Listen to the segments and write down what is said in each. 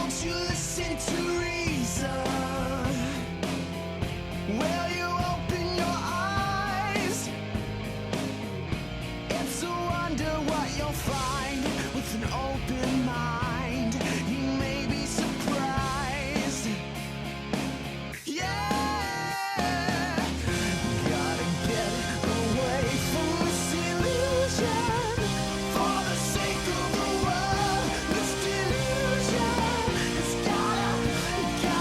Won't you listen to reason? Will you open your eyes? It's a wonder what you'll find with an open mind. You may be surprised. Yeah, gotta get away from this illusion. For the sake of the world, this delusion. It's gotta go.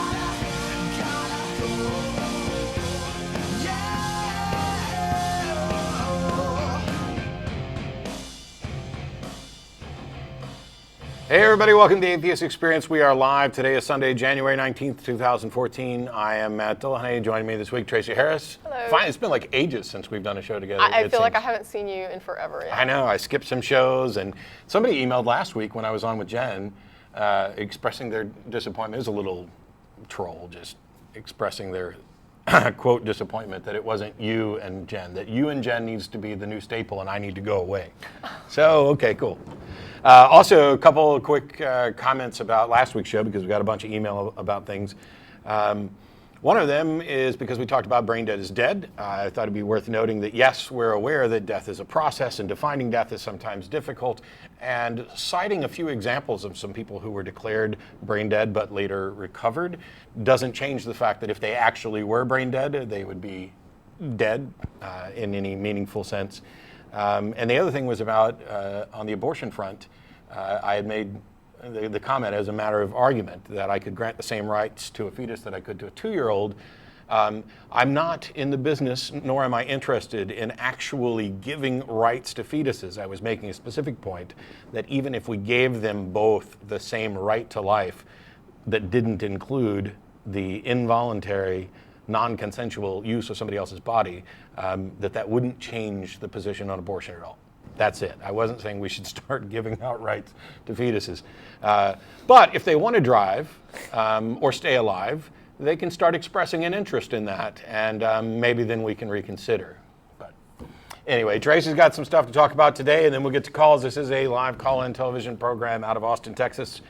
Hey everybody, welcome to the Atheist Experience. We are live. Today is Sunday, January 19th, 2014. I am Matt Dillahunty. Joining me this week, Tracie Harris. Hello. Fine. It's been like ages since we've done a show together. I feel like I haven't seen you in forever. I know. I skipped some shows, and somebody emailed last week when I was on with Jen, expressing their disappointment. It was a little troll, just expressing their quote disappointment that it wasn't you and Jen, that you and Jen needs to be the new staple and I need to go away. So, okay, cool. Also, a couple of quick comments about last week's show because we got a bunch of email about things. One of them is because we talked about brain dead is dead. I thought it'd be worth noting that yes, we're aware that death is a process and defining death is sometimes difficult, and citing a few examples of some people who were declared brain dead but later recovered doesn't change the fact that if they actually were brain dead, they would be dead in any meaningful sense. And the other thing was about, on the abortion front, I had made the comment as a matter of argument that I could grant the same rights to a fetus that I could to a 2-year-old. I'm not in the business, nor am I interested in actually giving rights to fetuses. I was making a specific point that even if we gave them both the same right to life that didn't include the involuntary, non-consensual use of somebody else's body, that wouldn't change the position on abortion at all. That's it. I wasn't saying we should start giving out rights to fetuses. But if they want to drive or stay alive, they can start expressing an interest in that, and maybe then we can reconsider. But anyway, Tracie's got some stuff to talk about today, and then we'll get to calls. This is a live call-in television program out of Austin, Texas.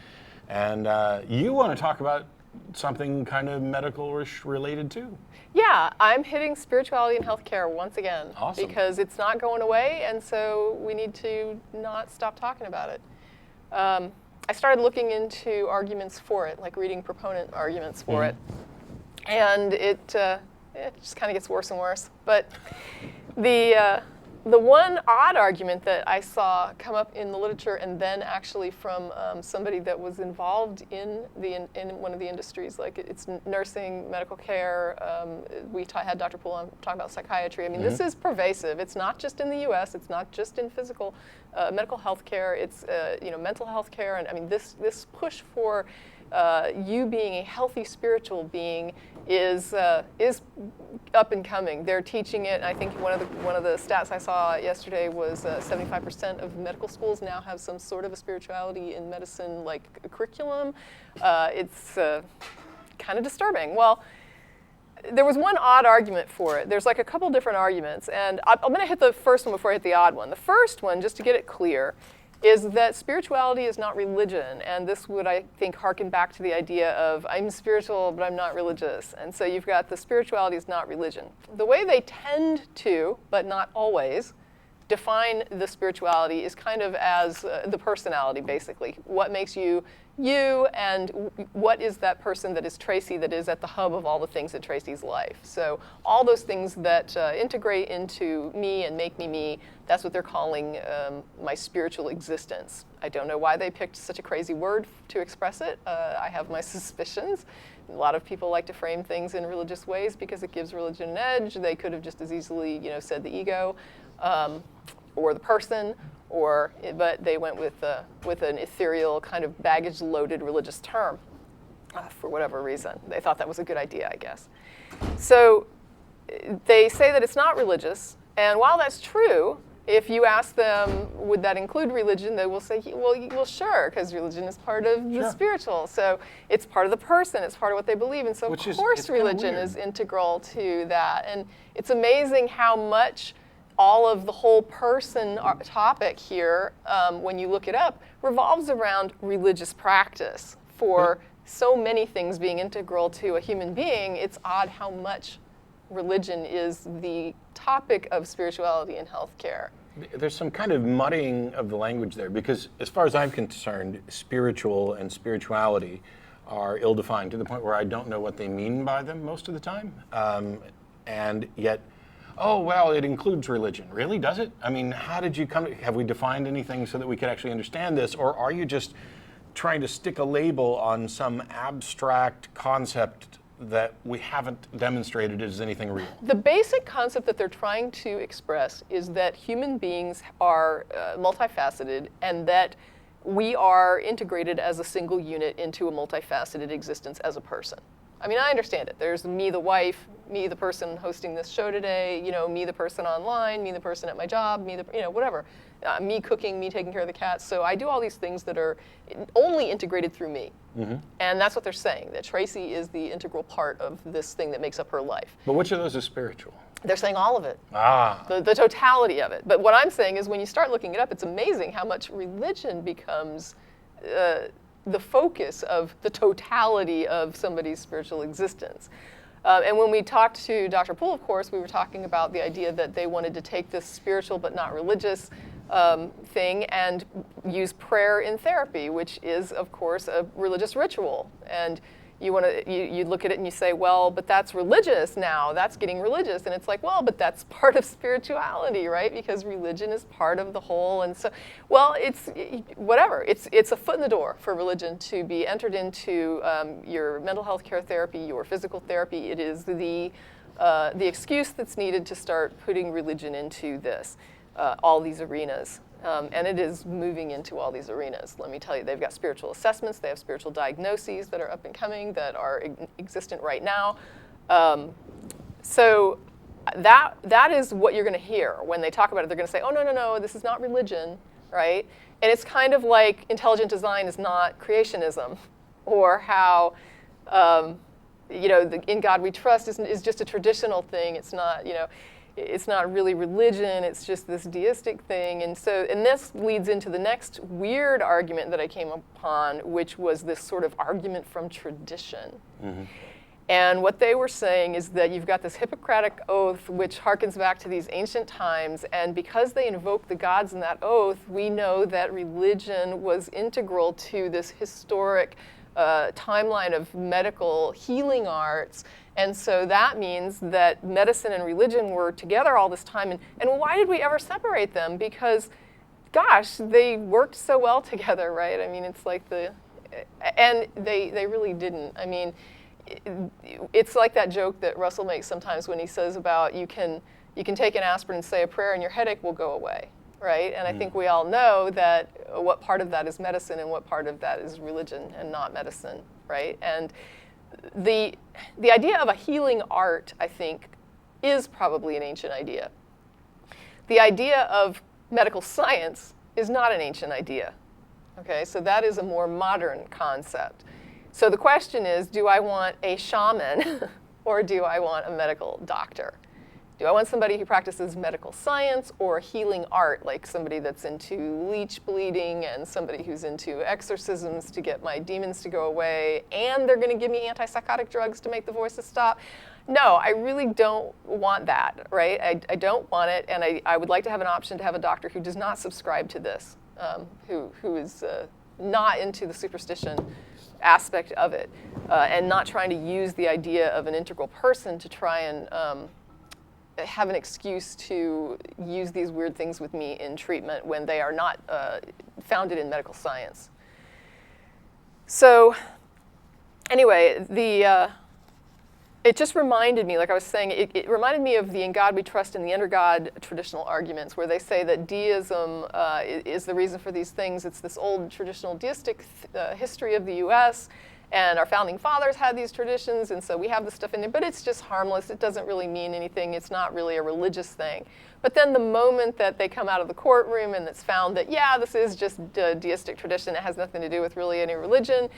And you want to talk about something kind of medical-ish related too. Yeah, I'm hitting spirituality and healthcare once again. Awesome. Because it's not going away, and so we need to not stop talking about it. I started looking into arguments for it, like reading proponent arguments for it, and it just kind of gets worse and worse. But the one odd argument that I saw come up in the literature, and then actually from somebody that was involved in one of the industries, like it's nursing, medical care. We had Dr. Poole on talking about psychiatry. I mean, this is pervasive. It's not just in the U.S. It's not just in physical medical health care. It's mental health care, and I mean this push for you being a healthy spiritual being is up and coming. They're teaching it. I think one of the stats I saw yesterday was 75% of medical schools now have some sort of a spirituality in medicine like curriculum. It's kind of disturbing. Well, there was one odd argument for it. There's like a couple different arguments, and I'm going to hit the first one before I hit the odd one. The first one, just to get it clear, is that spirituality is not religion, and this would, I think, harken back to the idea of I'm spiritual, but I'm not religious. And so you've got the spirituality is not religion. The way they tend to, but not always, define the spirituality is kind of as the personality, basically. What makes you you, and what is that person that is Tracie, that is at the hub of all the things in Tracie's life. So all those things that integrate into me and make me, that's what they're calling my spiritual existence. I don't know why they picked such a crazy word to express it. I have my suspicions. A lot of people like to frame things in religious ways because it gives religion an edge. They could have just as easily, said the ego or the person, but they went with an ethereal kind of baggage-loaded religious term for whatever reason. They thought that was a good idea, I guess. So they say that it's not religious, and while that's true, if you ask them, would that include religion, they will say, well, sure, because religion is part of the spiritual. So it's part of the person, it's part of what they believe, and so of course religion is integral to that. And it's amazing how much all of the whole person topic here, when you look it up, revolves around religious practice. for so many things being integral to a human being, it's odd how much religion is the topic of spirituality in healthcare. There's some kind of muddying of the language there, because as far as I'm concerned, spiritual and spirituality are ill-defined to the point where I don't know what they mean by them most of the time. And yet, oh, well, it includes religion. Really, does it? I mean, how did you come to, have we defined anything so that we could actually understand this? Or are you just trying to stick a label on some abstract concept that we haven't demonstrated as anything real? The basic concept that they're trying to express is that human beings are multifaceted, and that we are integrated as a single unit into a multifaceted existence as a person. I mean, I understand it. There's me, the wife, me, the person hosting this show today, you know, me, the person online, me, the person at my job, me, the, you know, whatever. Me cooking, me taking care of the cats. So I do all these things that are only integrated through me. Mm-hmm. And that's what they're saying, that Tracie is the integral part of this thing that makes up her life. But which of those is spiritual? They're saying all of it. Ah. The totality of it. But what I'm saying is when you start looking it up, it's amazing how much religion becomes the focus of the totality of somebody's spiritual existence. And when we talked to Dr. Poole, of course, we were talking about the idea that they wanted to take this spiritual but not religious thing and use prayer in therapy, which is, of course, a religious ritual. And you look at it and you say, well, but that's religious now. That's getting religious. And it's like, well, but that's part of spirituality, right? Because religion is part of the whole. And so, well, it's whatever. It's a foot in the door for religion to be entered into your mental health care therapy, your physical therapy. It is the excuse that's needed to start putting religion into this, all these arenas. And it is moving into all these arenas. Let me tell you, they've got spiritual assessments, they have spiritual diagnoses that are up and coming, that are existent right now. So that is what you're going to hear when they talk about it. They're going to say, oh, no, this is not religion, right? And it's kind of like intelligent design is not creationism, or how, in God we trust is just a traditional thing. It's not, it's not really religion, it's just this deistic thing. And this leads into the next weird argument that I came upon, which was this sort of argument from tradition. Mm-hmm. And what they were saying is that you've got this Hippocratic oath, which harkens back to these ancient times, and because they invoke the gods in that oath, we know that religion was integral to this historic timeline of medical healing arts. And so that means that medicine and religion were together all this time. And why did we ever separate them? Because, gosh, they worked so well together, right? I mean, it's like and they really didn't. I mean, it's like that joke that Russell makes sometimes when he says about you can take an aspirin and say a prayer and your headache will go away, right? And I think we all know that what part of that is medicine and what part of that is religion and not medicine, right? And the idea of a healing art, I think, is probably an ancient idea. The idea of medical science is not an ancient idea. Okay, so that is a more modern concept. So the question is, do I want a shaman or do I want a medical doctor? Do I want somebody who practices medical science or healing art, like somebody that's into leech bleeding and somebody who's into exorcisms to get my demons to go away, and they're going to give me antipsychotic drugs to make the voices stop? No, I really don't want that, right? I don't want it, and I would like to have an option to have a doctor who does not subscribe to this, who is not into the superstition aspect of it, and not trying to use the idea of an integral person to try and have an excuse to use these weird things with me in treatment when they are not founded in medical science. So anyway, it just reminded me, like I was saying, it reminded me of the In God We Trust and the Under God traditional arguments, where they say that deism is the reason for these things. It's this old traditional deistic history of the U.S., and our founding fathers had these traditions, and so we have this stuff in there, but it's just harmless. It doesn't really mean anything. It's not really a religious thing. But then the moment that they come out of the courtroom and it's found that, yeah, this is just a deistic tradition, it has nothing to do with really any religion,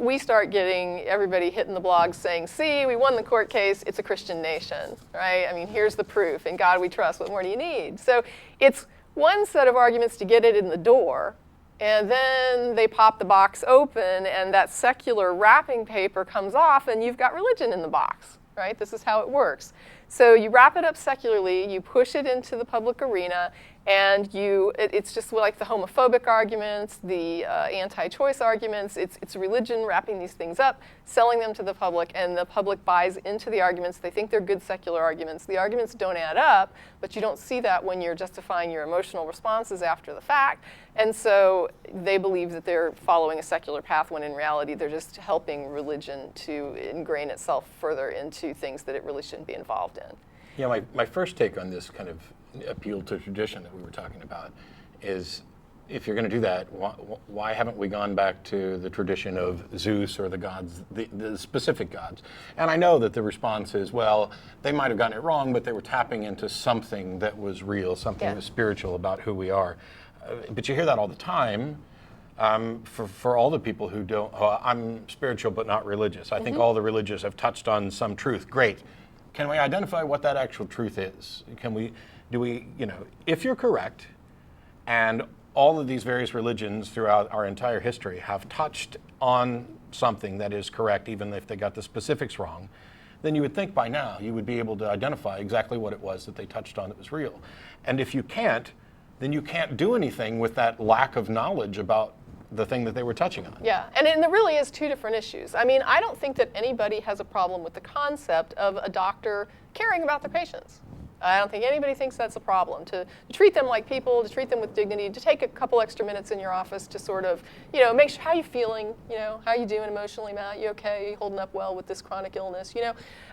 we start getting everybody hitting the blogs saying, see, we won the court case, it's a Christian nation, right? I mean, here's the proof. In God we trust. What more do you need? So it's one set of arguments to get it in the door, and then they pop the box open, and that secular wrapping paper comes off, and you've got religion in the box, right? This is how it works. So you wrap it up secularly, you push it into the public arena, and it's just like the homophobic arguments, the anti-choice arguments. It's religion wrapping these things up, selling them to the public, and the public buys into the arguments. They think they're good secular arguments. The arguments don't add up, but you don't see that when you're justifying your emotional responses after the fact. And so they believe that they're following a secular path, when in reality they're just helping religion to ingrain itself further into things that it really shouldn't be involved in. Yeah, my first take on this kind of appeal to tradition that we were talking about is, if you're going to do that, why haven't we gone back to the tradition of Zeus or the gods, the specific gods? And I know that the response is, well, they might have gotten it wrong, but they were tapping into something that was real, something that was spiritual about who we are. But you hear that all the time for all the people who don't, I'm spiritual but not religious. I think all the religious have touched on some truth. Great. Can we identify what that actual truth is? If you're correct, and all of these various religions throughout our entire history have touched on something that is correct, even if they got the specifics wrong, then you would think by now you would be able to identify exactly what it was that they touched on that was real. And if you can't, then you can't do anything with that lack of knowledge about the thing that they were touching on. Yeah, and there really is two different issues. I mean, I don't think that anybody has a problem with the concept of a doctor caring about their patients. I don't think anybody thinks that's a problem, to treat them like people, to treat them with dignity, to take a couple extra minutes in your office to sort of, make sure, how you feeling, how you doing emotionally, Matt, you okay, you holding up well with this chronic illness,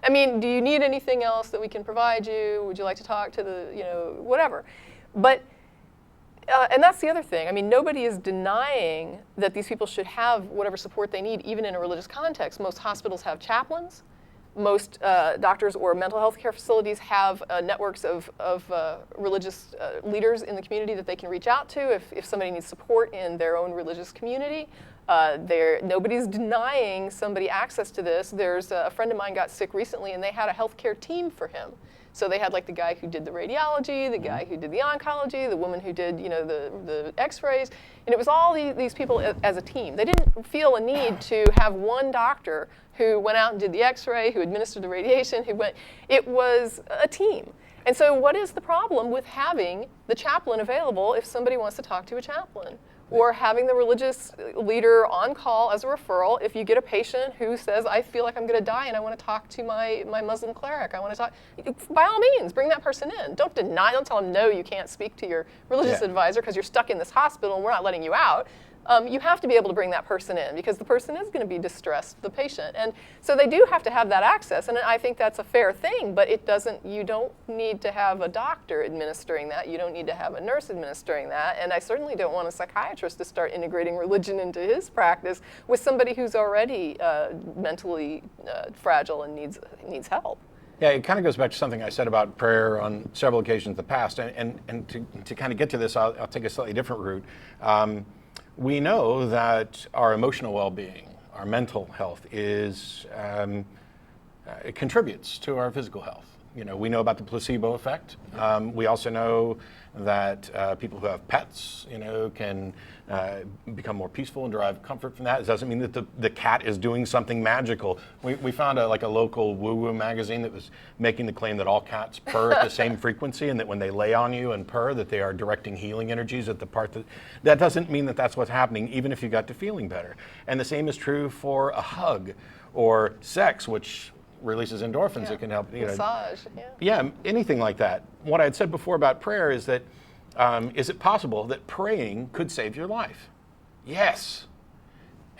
I mean, do you need anything else that we can provide you? Would you like to talk to the, whatever. But and that's the other thing. I mean, nobody is denying that these people should have whatever support they need, even in a religious context. Most hospitals have chaplains. Most doctors or mental health care facilities have networks of religious leaders in the community that they can reach out to if somebody needs support in their own religious community. Nobody's denying somebody access to this. There's a friend of mine got sick recently, and they had a healthcare team for him. So they had like the guy who did the radiology, the guy who did the oncology, the woman who did the x-rays, and it was all these people as a team. They didn't feel a need to have one doctor who went out and did the x-ray, who administered the radiation, it was a team. And so what is the problem with having the chaplain available if somebody wants to talk to a chaplain? Or having the religious leader on call as a referral if you get a patient who says, I feel like I'm going to die and I want to talk to my Muslim cleric. I want to talk. By all means, bring that person in. Don't tell them, no, you can't speak to your religious advisor because you're stuck in this hospital and we're not letting you out. You have to be able to bring that person in because the person is going to be distressed, the patient. And so they do have to have that access, and I think that's a fair thing, but you don't need to have a doctor administering that. You don't need to have a nurse administering that, and I certainly don't want a psychiatrist to start integrating religion into his practice with somebody who's already mentally fragile and needs help. Yeah, it kind of goes back to something I said about prayer on several occasions in the past, and to kind of get to this, I'll take a slightly different route. We know that our emotional well-being, our mental health it contributes to our physical health. We know about the placebo effect. We also know that people who have pets, can become more peaceful and derive comfort from that. It doesn't mean that the cat is doing something magical. We found a local woo-woo magazine that was making the claim that all cats purr at the same frequency, and that when they lay on you and purr, that they are directing healing energies at the part that doesn't mean that that's what's happening, even if you got to feeling better. And the same is true for a hug or sex, which releases endorphins. It can help. Massage. Yeah, anything like that. What I had said before about prayer is that is it possible that praying could save your life? Yes.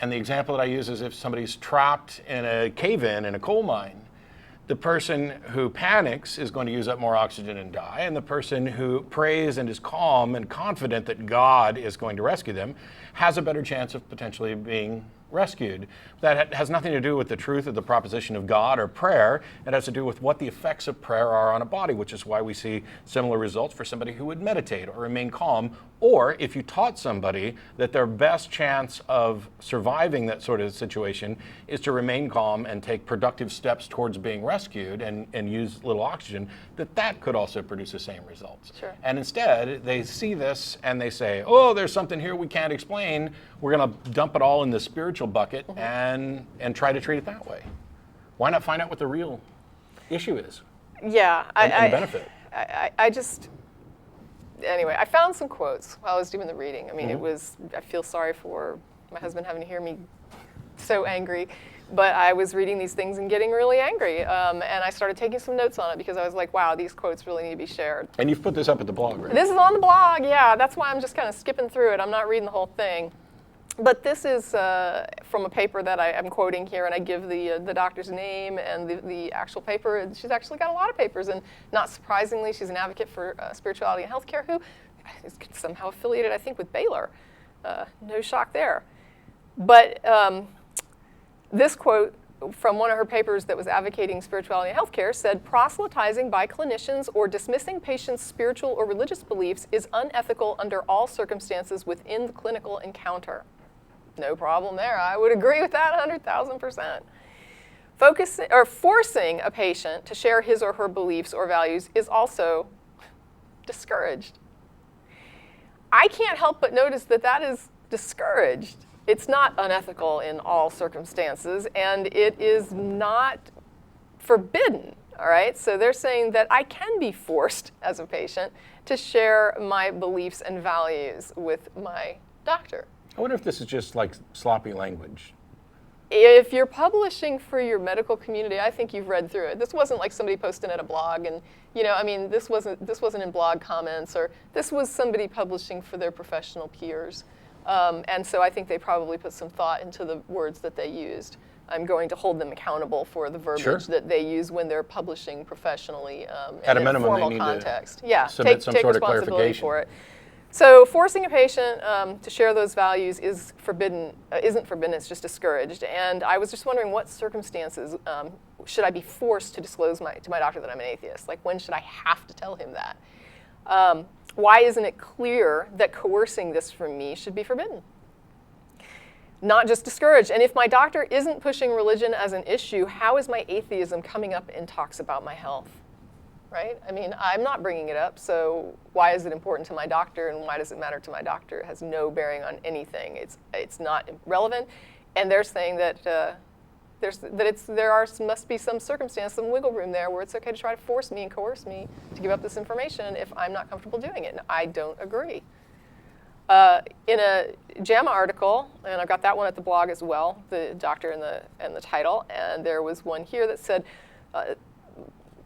And the example that I use is if somebody's trapped in a cave-in in a coal mine, the person who panics is going to use up more oxygen and die, and the person who prays and is calm and confident that God is going to rescue them has a better chance of potentially being rescued. That has nothing to do with the truth of the proposition of God or prayer. It has to do with what the effects of prayer are on a body, which is why we see similar results for somebody who would meditate or remain calm. Or if you taught somebody that their best chance of surviving that sort of situation is to remain calm and take productive steps towards being rescued and use little oxygen, that could also produce the same results. Sure. And instead, they see this and they say, oh, there's something here we can't explain. We're going to dump it all in the spiritual bucket and try to treat it that way. Why not find out what the real issue is? Yeah. And benefit. Anyway, I found some quotes while I was doing the reading. I mean, I feel sorry for my husband having to hear me so angry, but I was reading these things and getting really angry. And I started taking some notes on it because I was like, wow, these quotes really need to be shared. And you've put this up at the blog, right? This is on the blog, yeah. That's why I'm just kind of skipping through it. I'm not reading the whole thing. But this is from a paper that I'm quoting here, and I give the doctor's name and the actual paper. She's actually got a lot of papers, and not surprisingly, she's an advocate for spirituality and healthcare who is somehow affiliated, I think, with Baylor. No shock there. But this quote from one of her papers that was advocating spirituality and healthcare said, proselytizing by clinicians or dismissing patients' spiritual or religious beliefs is unethical under all circumstances within the clinical encounter. No problem there. I would agree with that 100,000%. Forcing a patient to share his or her beliefs or values is also discouraged. I can't help but notice that is discouraged. It's not unethical in all circumstances, and it is not forbidden, all right? So they're saying that I can be forced as a patient to share my beliefs and values with my doctor. I wonder if this is just like sloppy language. If you're publishing for your medical community, I think you've read through it. This wasn't like somebody posting at a blog, and this wasn't in blog comments, or this was somebody publishing for their professional peers. And so I think they probably put some thought into the words that they used. I'm going to hold them accountable for the verbiage that they use when they're publishing professionly At a in minute, formal they need context. to submit some take sort of responsibility clarification for it. So forcing a patient to share those values isn't forbidden, it's just discouraged. And I was just wondering what circumstances should I be forced to disclose to my doctor that I'm an atheist? Like, when should I have to tell him that? Why isn't it clear that coercing this from me should be forbidden? Not just discouraged. And if my doctor isn't pushing religion as an issue, how is my atheism coming up in talks about my health? Right? I mean, I'm not bringing it up, so why is it important to my doctor, and why does it matter to my doctor? It has no bearing on anything. It's not relevant, and they're saying that must be some circumstance, some wiggle room there where it's okay to try to force me and coerce me to give up this information if I'm not comfortable doing it, and I don't agree. In a JAMA article, and I've got that one at the blog as well, the doctor and the title, and there was one here that said,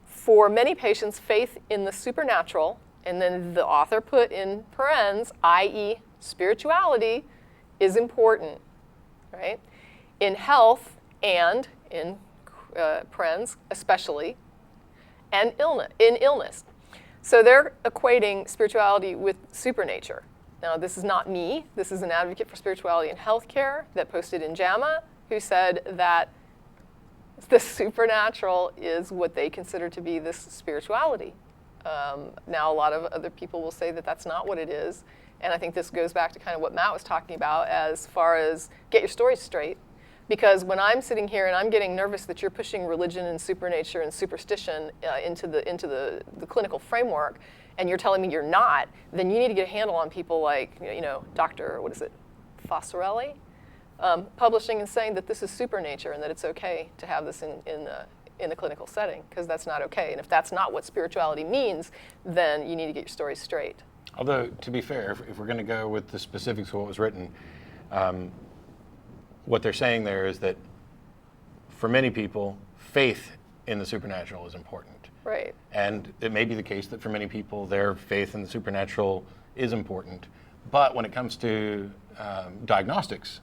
for many patients, faith in the supernatural, and then the author put in parens, i.e. spirituality, is important, right? In health and, in parens especially, and in illness. So they're equating spirituality with supernature. Now, this is not me. This is an advocate for spirituality in healthcare that posted in JAMA, who said that the supernatural is what they consider to be this spirituality. Now, a lot of other people will say that that's not what it is. And I think this goes back to kind of what Matt was talking about as far as get your stories straight. Because when I'm sitting here and I'm getting nervous that you're pushing religion and supernature and superstition into the clinical framework, and you're telling me you're not, then you need to get a handle on people like, Dr. Fossarelli, publishing and saying that this is supernature and that it's okay to have this in the clinical setting, because that's not okay. And if that's not what spirituality means, then you need to get your stories straight. Although, to be fair, if we're going to go with the specifics of what was written, what they're saying there is that for many people, faith in the supernatural is important. Right. And it may be the case that for many people, their faith in the supernatural is important. But when it comes to diagnostics,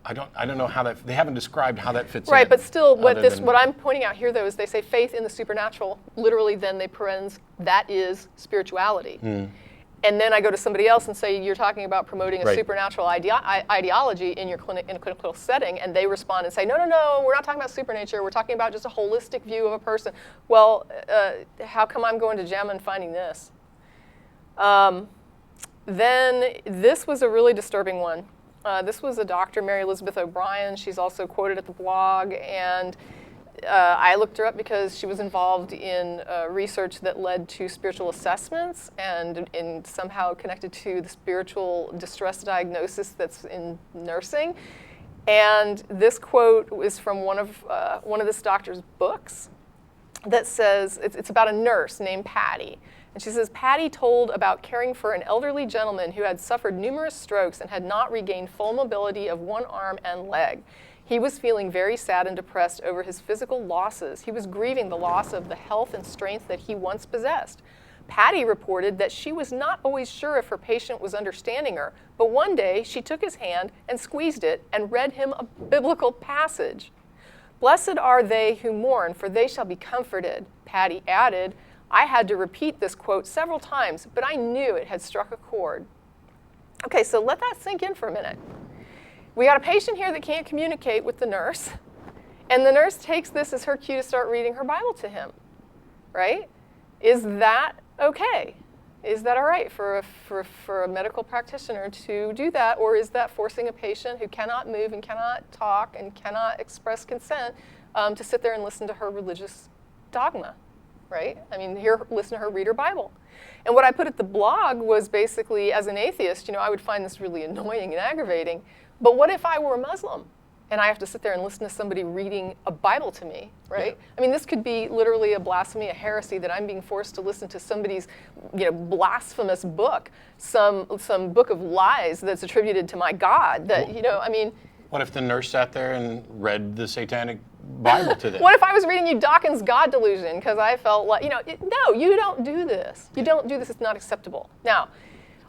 I don't know how that, they haven't described how that fits in. Right, but still, what I'm pointing out here, though, is they say faith in the supernatural, literally then they parens, that is spirituality. And then I go to somebody else and say, you're talking about promoting a Right. supernatural ideology in your in a clinical setting, and they respond and say, no, no, no, we're not talking about supernature, we're talking about just a holistic view of a person. Well, how come I'm going to JAMA and finding this? Then this was a really disturbing one. This was a Dr. Mary Elizabeth O'Brien. She's also quoted at the blog, and I looked her up because she was involved in research that led to spiritual assessments and somehow connected to the spiritual distress diagnosis that's in nursing. And this quote is from one of this doctor's books that says, it's about a nurse named Patty. And she says, Patty told about caring for an elderly gentleman who had suffered numerous strokes and had not regained full mobility of one arm and leg. He was feeling very sad and depressed over his physical losses. He was grieving the loss of the health and strength that he once possessed. Patty reported that she was not always sure if her patient was understanding her, but one day she took his hand and squeezed it and read him a biblical passage. Blessed are they who mourn, for they shall be comforted. Patty added, I had to repeat this quote several times, but I knew it had struck a chord. Okay, so let that sink in for a minute. We got a patient here that can't communicate with the nurse, and the nurse takes this as her cue to start reading her Bible to him, right? Is that okay? Is that all right for a medical practitioner to do that, or is that forcing a patient who cannot move and cannot talk and cannot express consent to sit there and listen to her religious dogma, right? I mean, listen to her read her Bible. And what I put at the blog was basically, as an atheist, I would find this really annoying and aggravating. But what if I were a Muslim and I have to sit there and listen to somebody reading a Bible to me, right? Yeah. I mean, this could be literally a blasphemy, a heresy, that I'm being forced to listen to somebody's, blasphemous book, some book of lies that's attributed to my God. That I mean. What if the nurse sat there and read the Satanic Bible to them? What if I was reading you Dawkins' God Delusion because I felt like, no, you don't do this. You don't do this. It's not acceptable. Now,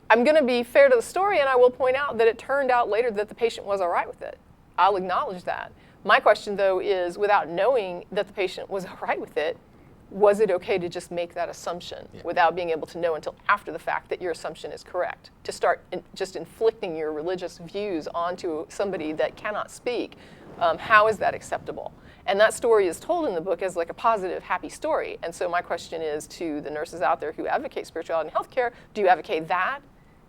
I'm going to be fair to the story, and I will point out that it turned out later that the patient was all right with it. I'll acknowledge that. My question, though, is without knowing that the patient was all right with it, was it okay to just make that assumption without being able to know until after the fact that your assumption is correct? To start just inflicting your religious views onto somebody that cannot speak, how is that acceptable? And that story is told in the book as like a positive, happy story. And so my question is to the nurses out there who advocate spirituality in healthcare, do you advocate that?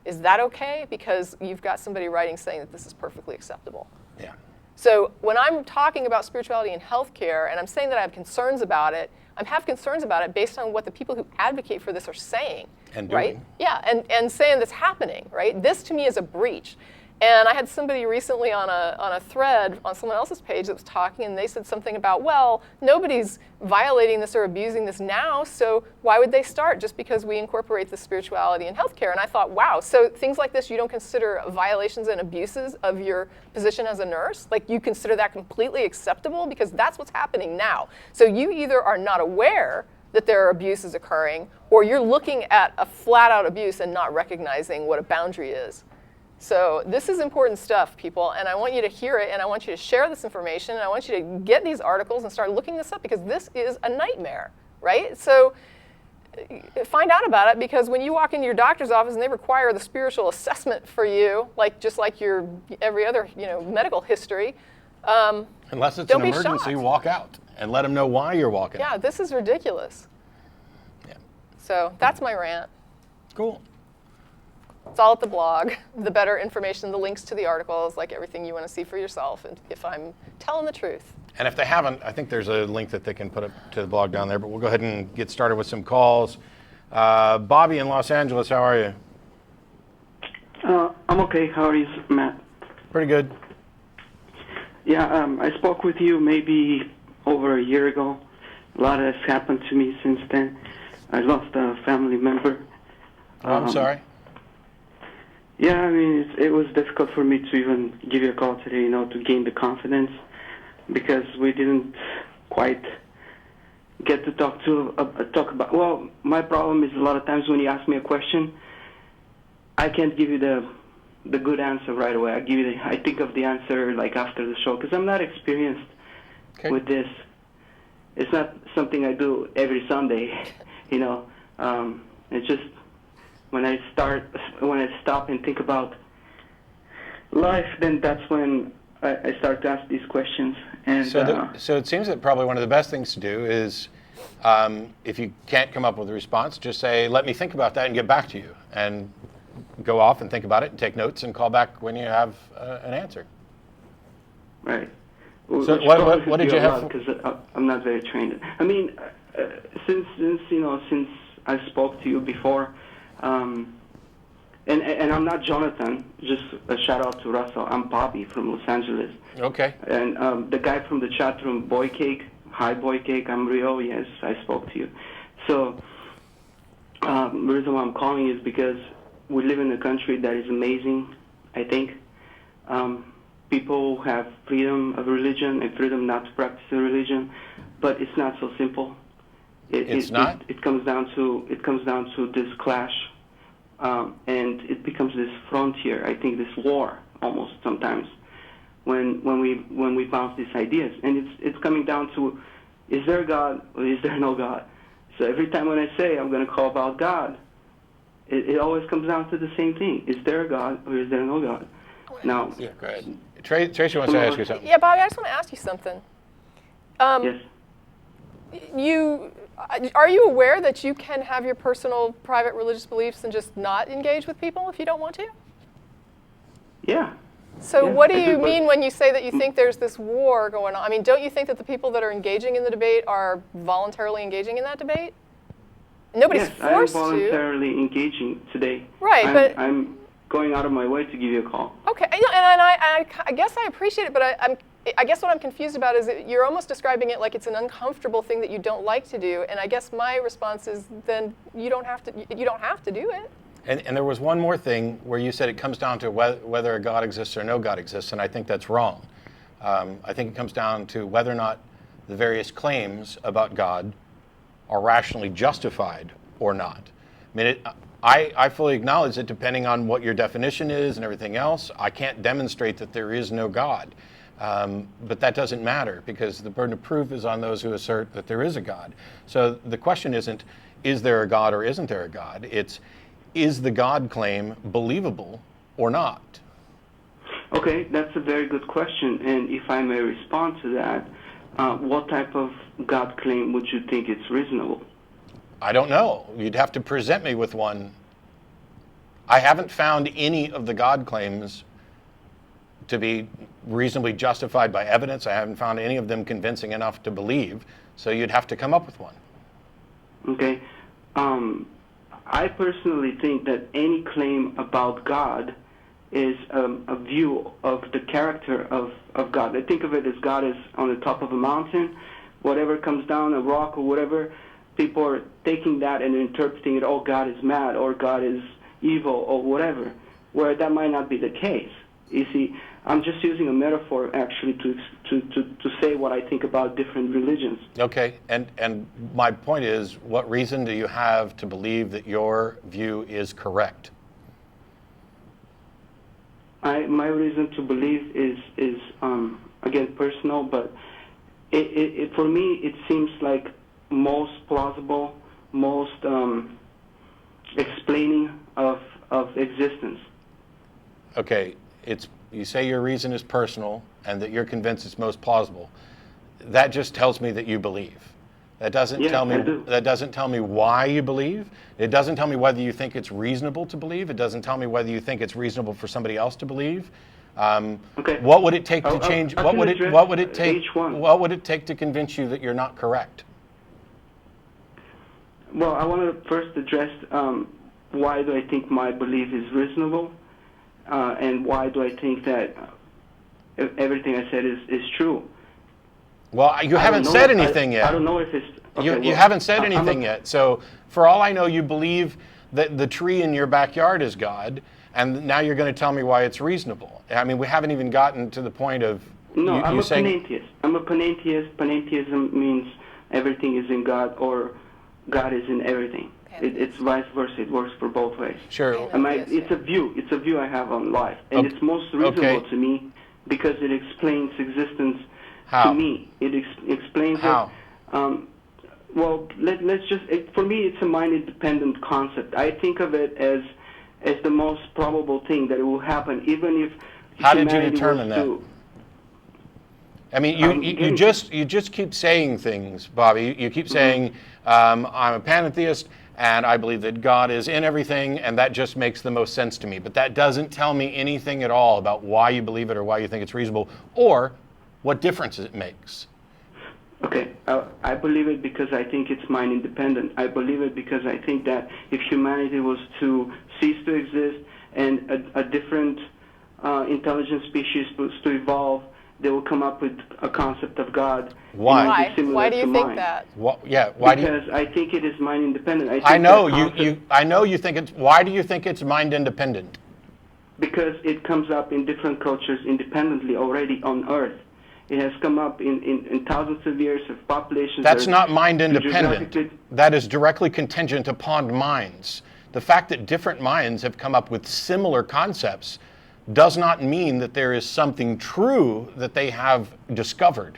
Is that okay? Because you've got somebody writing saying that this is perfectly acceptable. Yeah. So when I'm talking about spirituality in healthcare and I'm saying that I have concerns about it, I have concerns about it based on what the people who advocate for this are saying. And doing. Right? Yeah, and saying that's happening, right? This to me is a breach. And I had somebody recently on a thread on someone else's page that was talking, and they said something about, well, nobody's violating this or abusing this now, so why would they start just because we incorporate the spirituality in healthcare? And I thought, wow, so things like this you don't consider violations and abuses of your position as a nurse? Like you consider that completely acceptable? Because that's what's happening now. So you either are not aware that there are abuses occurring, or you're looking at a flat-out abuse and not recognizing what a boundary is. So this is important stuff, people, and I want you to hear it, and I want you to share this information, and I want you to get these articles and start looking this up, because this is a nightmare, right? So find out about it, because when you walk into your doctor's office and they require the spiritual assessment for you, just like your every other medical history, unless it's an emergency, shocked. walk out and let them know why you're walking out. Yeah, this is ridiculous. Yeah. So that's my rant. Cool. It's all at the blog. The better information, the links to the articles, like everything you want to see for yourself, and if I'm telling the truth. And if they haven't, I think there's a link that they can put up to the blog down there, but we'll go ahead and get started with some calls. Bobby in Los Angeles, how are you? I'm okay. How are you, Matt? Pretty good. Yeah, I spoke with you maybe over a year ago. A lot has happened to me since then. I lost a family member. Oh, I'm sorry. Yeah, I mean, it was difficult for me to even give you a call today, to gain the confidence, because we didn't quite get to talk about. Well, my problem is a lot of times when you ask me a question, I can't give you the good answer right away. I think of the answer like after the show, because I'm not experienced with this. It's not something I do every Sunday, It's just when I stop and think about life, then that's when I start to ask these questions. And so it seems that probably one of the best things to do is, if you can't come up with a response, just say, let me think about that and get back to you. And go off and think about it and take notes and call back when you have an answer. Right. So what did you have? Because I'm not very trained. I mean, since I spoke to you before, and I'm not Jonathan. Just a shout out to Russell. I'm Bobby from Los Angeles. Okay. And the guy from the chat room, Boy Cake. Hi, Boy Cake. I'm Rio. Yes, I spoke to you. So the reason why I'm calling is because we live in a country that is amazing. I think people have freedom of religion and freedom not to practice a religion, but it's not so simple. It's not. It comes down to this clash, and it becomes this frontier. I think this war almost sometimes when we bounce these ideas, and it's coming down to, is there a God or is there no God? So every time when I say I'm going to call about God, it always comes down to the same thing: is there a God or is there no God? Now, yeah, go ahead. Tracie wants to ask you something. Yeah, Bobby, I just want to ask you something. yes. Are you aware that you can have your personal, private religious beliefs and just not engage with people if you don't want to? Yeah. So Yeah, what do I you do, mean when you say that you think there's this war going on? I mean, don't you think that the people that are engaging in the debate are voluntarily engaging in that debate? Nobody's Yes, forced I'm to. voluntarily engaging today. Right, but I'm going out of my way to give you a call. okay, and I guess I appreciate it, but I guess what I'm confused about is that you're almost describing it like it's an uncomfortable thing that you don't like to do, and I guess my response is then you don't have to do it. And there was one more thing where you said it comes down to whether a God exists or no God exists, and I think that's wrong. I think it comes down to whether or not the various claims about God are rationally justified or not. I mean, I fully acknowledge that depending on what your definition is and everything else, I can't demonstrate that there is no God. But that doesn't matter because the burden of proof is on those who assert that there is a God. So the question isn't, is there a God or isn't there a God? It's, is the God claim believable or not? Okay, that's a very good question. And if I may respond to that, what type of God claim would you think it's reasonable? I don't know. You'd have to present me with one. I haven't found any of the God claims to be reasonably justified by evidence. I haven't found any of them convincing enough to believe. So you'd have to come up with one. Okay. I personally think that any claim about God is a view of the character of God. I think of it as God is on the top of a mountain. Whatever comes down, a rock or whatever, people are taking that and interpreting it, oh, God is mad or God is evil or whatever, where that might not be the case. You see, I'm just using a metaphor actually to say what I think about different religions. Okay, and my point is, what reason do you have to believe that your view is correct? My reason to believe is again personal, but it for me it seems like most plausible, most explaining of existence. Okay, you say your reason is personal and that you're convinced it's most plausible. That just tells me that you believe. That doesn't Yeah, tell me. I do. That doesn't tell me why you believe. It doesn't tell me whether you think it's reasonable to believe. It doesn't tell me whether you think it's reasonable for somebody else to believe. Okay. What would it take to change? I What can would address it take? each one. What would it take to convince you that you're not correct? Well, I want to first address why do I think my belief is reasonable, and why do I think that everything I said is true. Well, you haven't said anything yet. I don't know if it's... Okay, You haven't said anything yet. So for all I know, you believe that the tree in your backyard is God, and now you're going to tell me why it's reasonable. I mean, we haven't even gotten to the point of No, I'm a saying... panentheist. I'm a panentheist. Panentheism means everything is in God, or God is in everything. It's vice versa. It works for both ways. Sure. It's a view. It's a view I have on life, and it's most reasonable to me because it explains existence How? to me. It explains How? it. well, let's just, for me, it's a mind-independent concept. I think of it as the most probable thing that it will happen, even if How did you humanity determine was that? to- I mean, you just keep saying things, Bobby. You keep saying, I'm a pantheist, and I believe that God is in everything, and that just makes the most sense to me. But that doesn't tell me anything at all about why you believe it or why you think it's reasonable, or what difference it makes. Okay, I believe it because I think it's mind independent. I believe it because I think that if humanity was to cease to exist and a different intelligent species was to evolve, they will come up with a concept of God. Why? Why do you think that? Why do you? Because I think it is mind independent. I know you think it's. Why do you think it's mind independent? Because it comes up in different cultures independently already on Earth. It has come up in thousands of years of populations. That's not mind independent. geographically- That is directly contingent upon minds. The fact that different minds have come up with similar concepts does not mean that there is something true that they have discovered.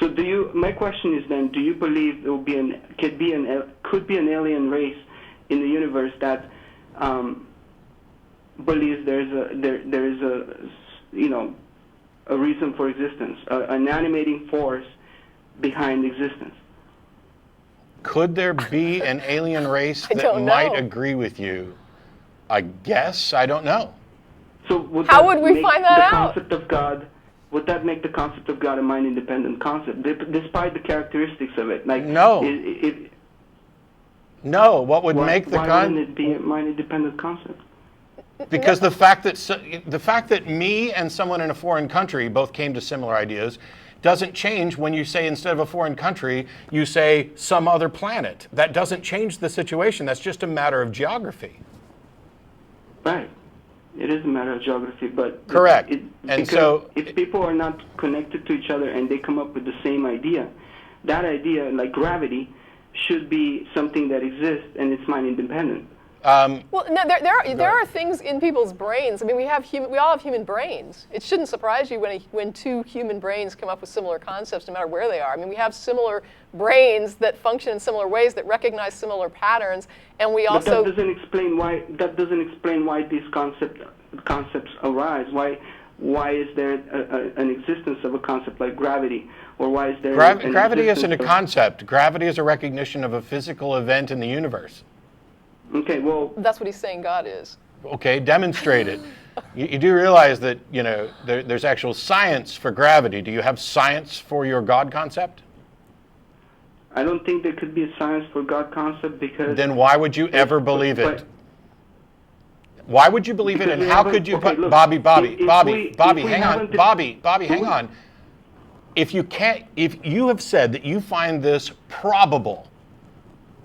So my question is then, do you believe there will be could be an alien race in the universe that believes there is a reason for existence, an animating force behind existence? Could there be an alien race I that don't might know. agree with you? I guess. I don't know. So How would we find that out? Concept of God, would that make the concept of God a mind-independent concept, despite the characteristics of it? Like, No. No. What would make the why wouldn't it be a mind-independent concept? Because the fact that me and someone in a foreign country both came to similar ideas doesn't change when you say instead of a foreign country, you say some other planet. That doesn't change the situation. That's just a matter of geography. Right. It is a matter of geography, but Correct. And because so if people are not connected to each other and they come up with the same idea, that idea, like gravity, should be something that exists and it's mind independent. Well, no, there are things in people's brains. I mean, we all have human brains. It shouldn't surprise you when two human brains come up with similar concepts, no matter where they are. I mean, we have similar brains that function in similar ways, that recognize similar patterns, and we also. But that doesn't explain why these concepts arise. Why is there an existence of a concept like gravity, or why is there? Gravity isn't a concept. Gravity is a recognition of a physical event in the universe. Okay, well. That's what he's saying God is. Okay, demonstrate it. You do realize that, there's actual science for gravity. Do you have science for your God concept? I don't think there could be a science for God concept because. Then why would you ever believe it? Why would you believe it, and how could you okay, look, Bobby, hang on. Bobby, hang on. If you have said that you find this probable,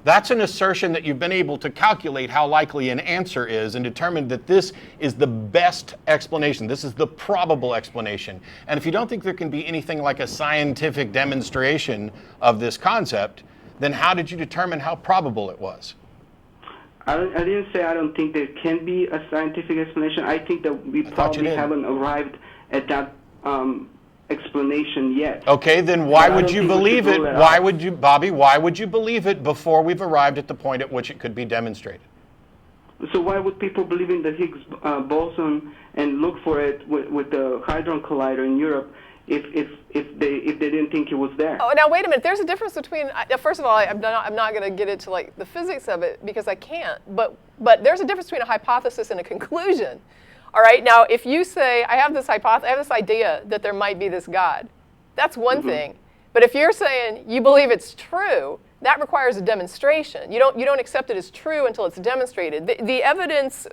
that's an assertion that you've been able to calculate how likely an answer is and determine that this is the best explanation. This is the probable explanation. And if you don't think there can be anything like a scientific demonstration of this concept, then how did you determine how probable it was? I didn't say I don't think there can be a scientific explanation. I think that we probably haven't arrived at that explanation yet. Okay, then why would you believe it? Why would you believe it before we've arrived at the point at which it could be demonstrated? So why would people believe in the Higgs boson and look for it with the Hadron Collider in Europe if they didn't think it was there? Oh, now wait a minute. There's a difference between. First of all, I'm not going to get into like the physics of it because I can't. But there's a difference between a hypothesis and a conclusion. All right. Now, if you say I have this idea that there might be this God, that's one thing. But if you're saying you believe it's true, that requires a demonstration. You don't accept it as true until it's demonstrated. The evidence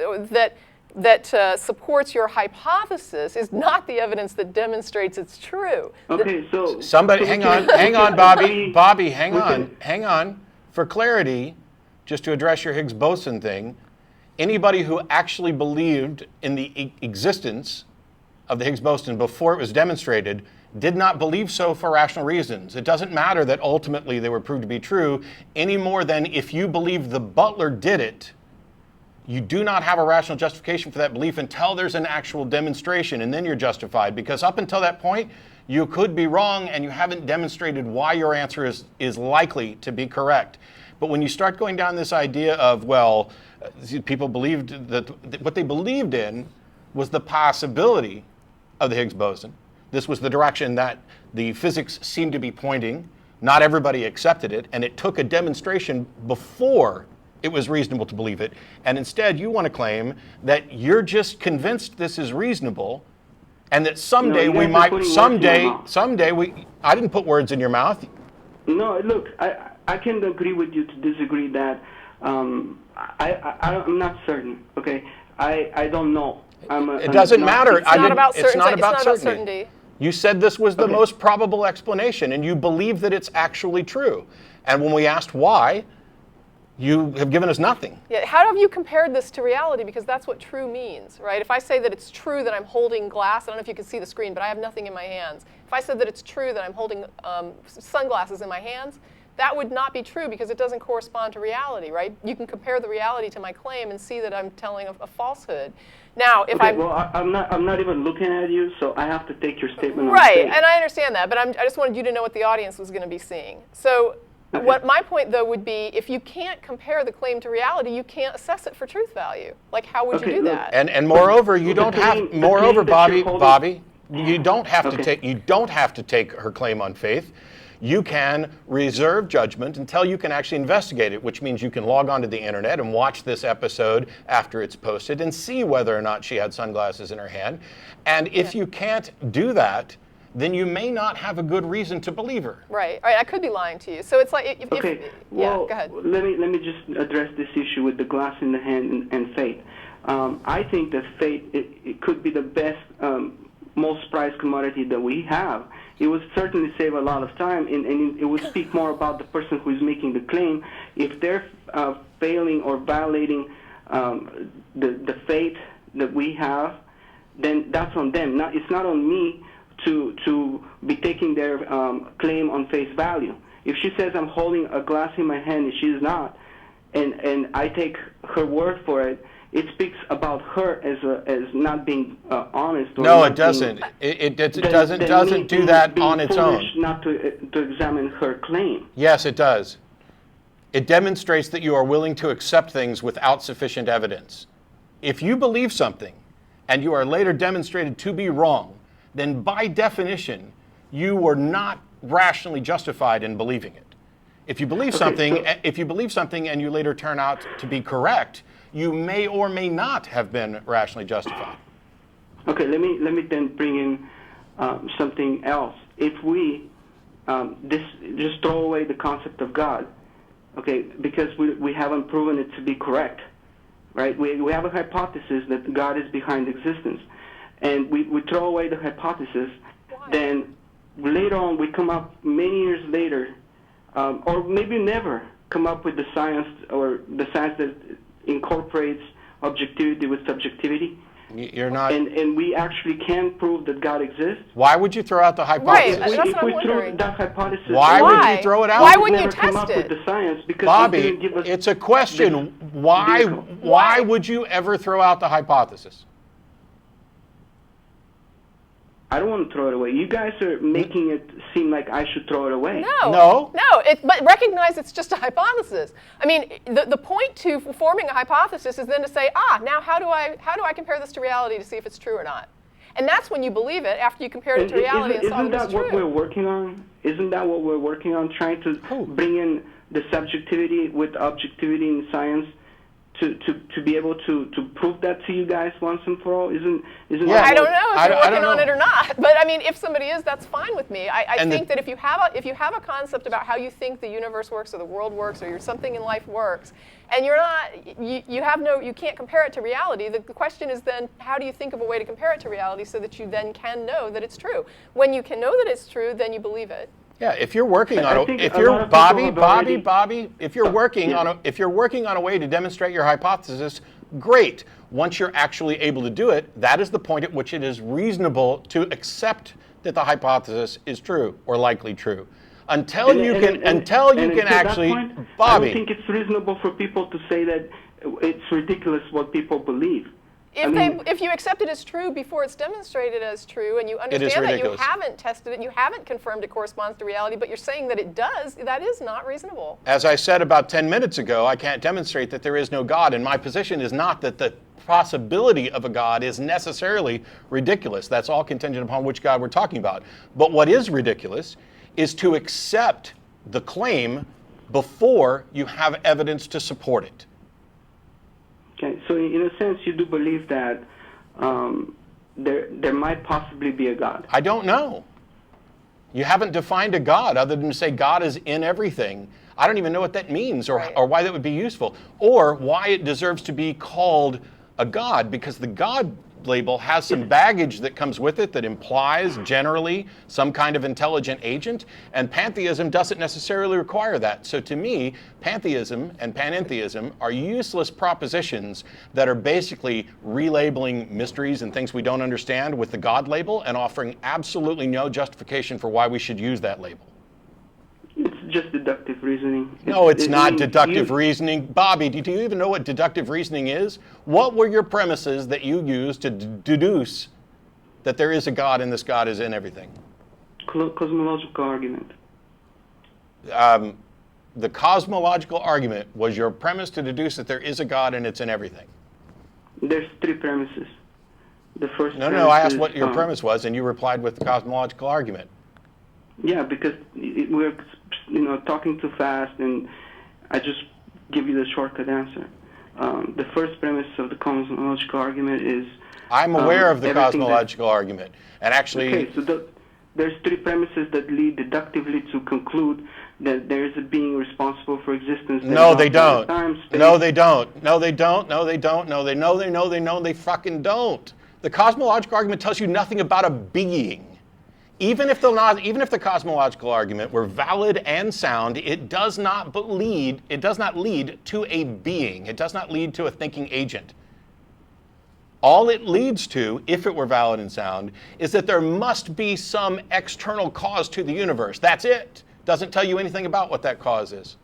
that supports your hypothesis is not the evidence that demonstrates it's true. Okay, so somebody, hang on, Bobby, hang on. For clarity, just to address your Higgs boson thing, anybody who actually believed in the existence of the Higgs boson before it was demonstrated did not believe so for rational reasons. It doesn't matter that ultimately they were proved to be true any more than if you believe the butler did it. You do not have a rational justification for that belief until there's an actual demonstration, and then you're justified. Because up until that point, You could be wrong, and you haven't demonstrated why your answer is likely to be correct. But when you start going down this idea of, well, people believed that what they believed in was the possibility of the Higgs boson. This was the direction that the physics seemed to be pointing. Not everybody accepted it, and it took a demonstration before it was reasonable to believe it. And instead, you want to claim that you're just convinced this is reasonable, and that someday we might, I didn't put words in your mouth. No, look, I can agree with you to disagree that I'm not certain, okay? I don't know. It doesn't matter. It's not about certainty. You said this was the most probable explanation, and you believe that it's actually true. And when we asked why, you have given us nothing. Yeah, how have you compared this to reality? Because that's what true means, right? If I say that it's true that I'm holding glass, I don't know if you can see the screen, but I have nothing in my hands. If I said that it's true that I'm holding sunglasses in my hands, that would not be true because it doesn't correspond to reality, right? You can compare the reality to my claim and see that I'm telling a falsehood. Now, if I'm not even looking at you, so I have to take your statement right, and I understand that, but I just wanted you to know what the audience was going to be seeing. So, what my point though would be, if you can't compare the claim to reality, you can't assess it for truth value. Like, how would you do that? And moreover, you don't have. Moreover, Bobby, you don't have to take. You don't have to take her claim on faith. You can reserve judgment until you can actually investigate it, which means you can log onto the internet and watch this episode after it's posted and see whether or not she had sunglasses in her hand. And if you can't do that, then you may not have a good reason to believe her. Right. I could be lying to you. So it's like, well, go ahead. Let me just address this issue with the glass in the hand and faith. I think that faith it could be the best, most prized commodity that we have. It would certainly save a lot of time, and it would speak more about the person who is making the claim. If they're failing or violating the faith that we have, then that's on them. It's not on me to be taking their claim on face value. If she says I'm holding a glass in my hand and she's not, and I take her word for it, it speaks about her as not being honest. Or no, it doesn't. It doesn't do that on its own. Not to examine her claim. Yes, it does. It demonstrates that you are willing to accept things without sufficient evidence. If you believe something and you are later demonstrated to be wrong, then by definition, you were not rationally justified in believing it. If you believe something, and you later turn out to be correct, you may or may not have been rationally justified. Okay, let me then bring in something else. If we just throw away the concept of God, okay, because we haven't proven it to be correct, right? We have a hypothesis that God is behind existence, and we throw away the hypothesis. Why? Then later on we come up many years later, or maybe never come up with the science or the science that incorporates objectivity with subjectivity. You're not. And we actually can prove that God exists. Why would you throw out the hypothesis? Right, that's if what we I'm throw wondering. that hypothesis, Why would you throw it out? Why wouldn't you never come test up it? with the science because Bobby, it didn't give us it's a question. Why would you ever throw out the hypothesis? I don't want to throw it away. You guys are making it seem like I should throw it away. No. But recognize it's just a hypothesis. I mean, the point to forming a hypothesis is then to say, now how do I compare this to reality to see if it's true or not? And that's when you believe it after you compare it to reality and saw that it's true. Isn't that what we're working on? Isn't that what we're working on? Trying to bring in the subjectivity with objectivity in science to be able to prove that to you guys once and for all? Isn't well, I don't know if you're working on it or not. But I mean, if somebody is, that's fine with me. I think that if you have a concept about how you think the universe works or the world works or something in life works, and you can't compare it to reality, the question is then, how do you think of a way to compare it to reality so that you then can know that it's true? When you can know that it's true, then you believe it. Yeah, if you're working on if you're working on a way to demonstrate your hypothesis, great. Once you're actually able to do it, that is the point at which it is reasonable to accept that the hypothesis is true or likely true. Until you can actually, Bobby. I don't think it's reasonable for people to say that it's ridiculous what people believe. If you accept it as true before it's demonstrated as true, and you understand that you haven't tested it, you haven't confirmed it corresponds to reality, but you're saying that it does, that is not reasonable. As I said about 10 minutes ago, I can't demonstrate that there is no God, and my position is not that the possibility of a God is necessarily ridiculous. That's all contingent upon which God we're talking about. But what is ridiculous is to accept the claim before you have evidence to support it. Okay, so in a sense, you do believe that there might possibly be a God. I don't know. You haven't defined a God other than to say God is in everything. I don't even know what that means or why that would be useful or why it deserves to be called a God, because the God label has some baggage that comes with it that implies generally some kind of intelligent agent, and pantheism doesn't necessarily require that. So to me, pantheism and panentheism are useless propositions that are basically relabeling mysteries and things we don't understand with the God label and offering absolutely no justification for why we should use that label. It's just deductive reasoning. No, it's not deductive reasoning. Bobby, do you even know what deductive reasoning is? What were your premises that you used to deduce that there is a God and this God is in everything? Cosmological argument. The cosmological argument was your premise to deduce that there is a God and it's in everything. There's three premises. The first No, I asked what your premise was, and you replied with the cosmological argument. Yeah, because we're talking too fast, and I just give you the shortcut answer. The first premise of the cosmological argument is... I'm aware of the cosmological argument, and actually... Okay, so there's three premises that lead deductively to conclude that there is a being responsible for existence. No, they don't. No, they don't. No, they don't. No, they don't. No, they fucking don't. The cosmological argument tells you nothing about a being. Even if the cosmological argument were valid and sound, it does not lead to a being. It does not lead to a thinking agent. All it leads to, if it were valid and sound, is that there must be some external cause to the universe. That's it. Doesn't tell you anything about what that cause is.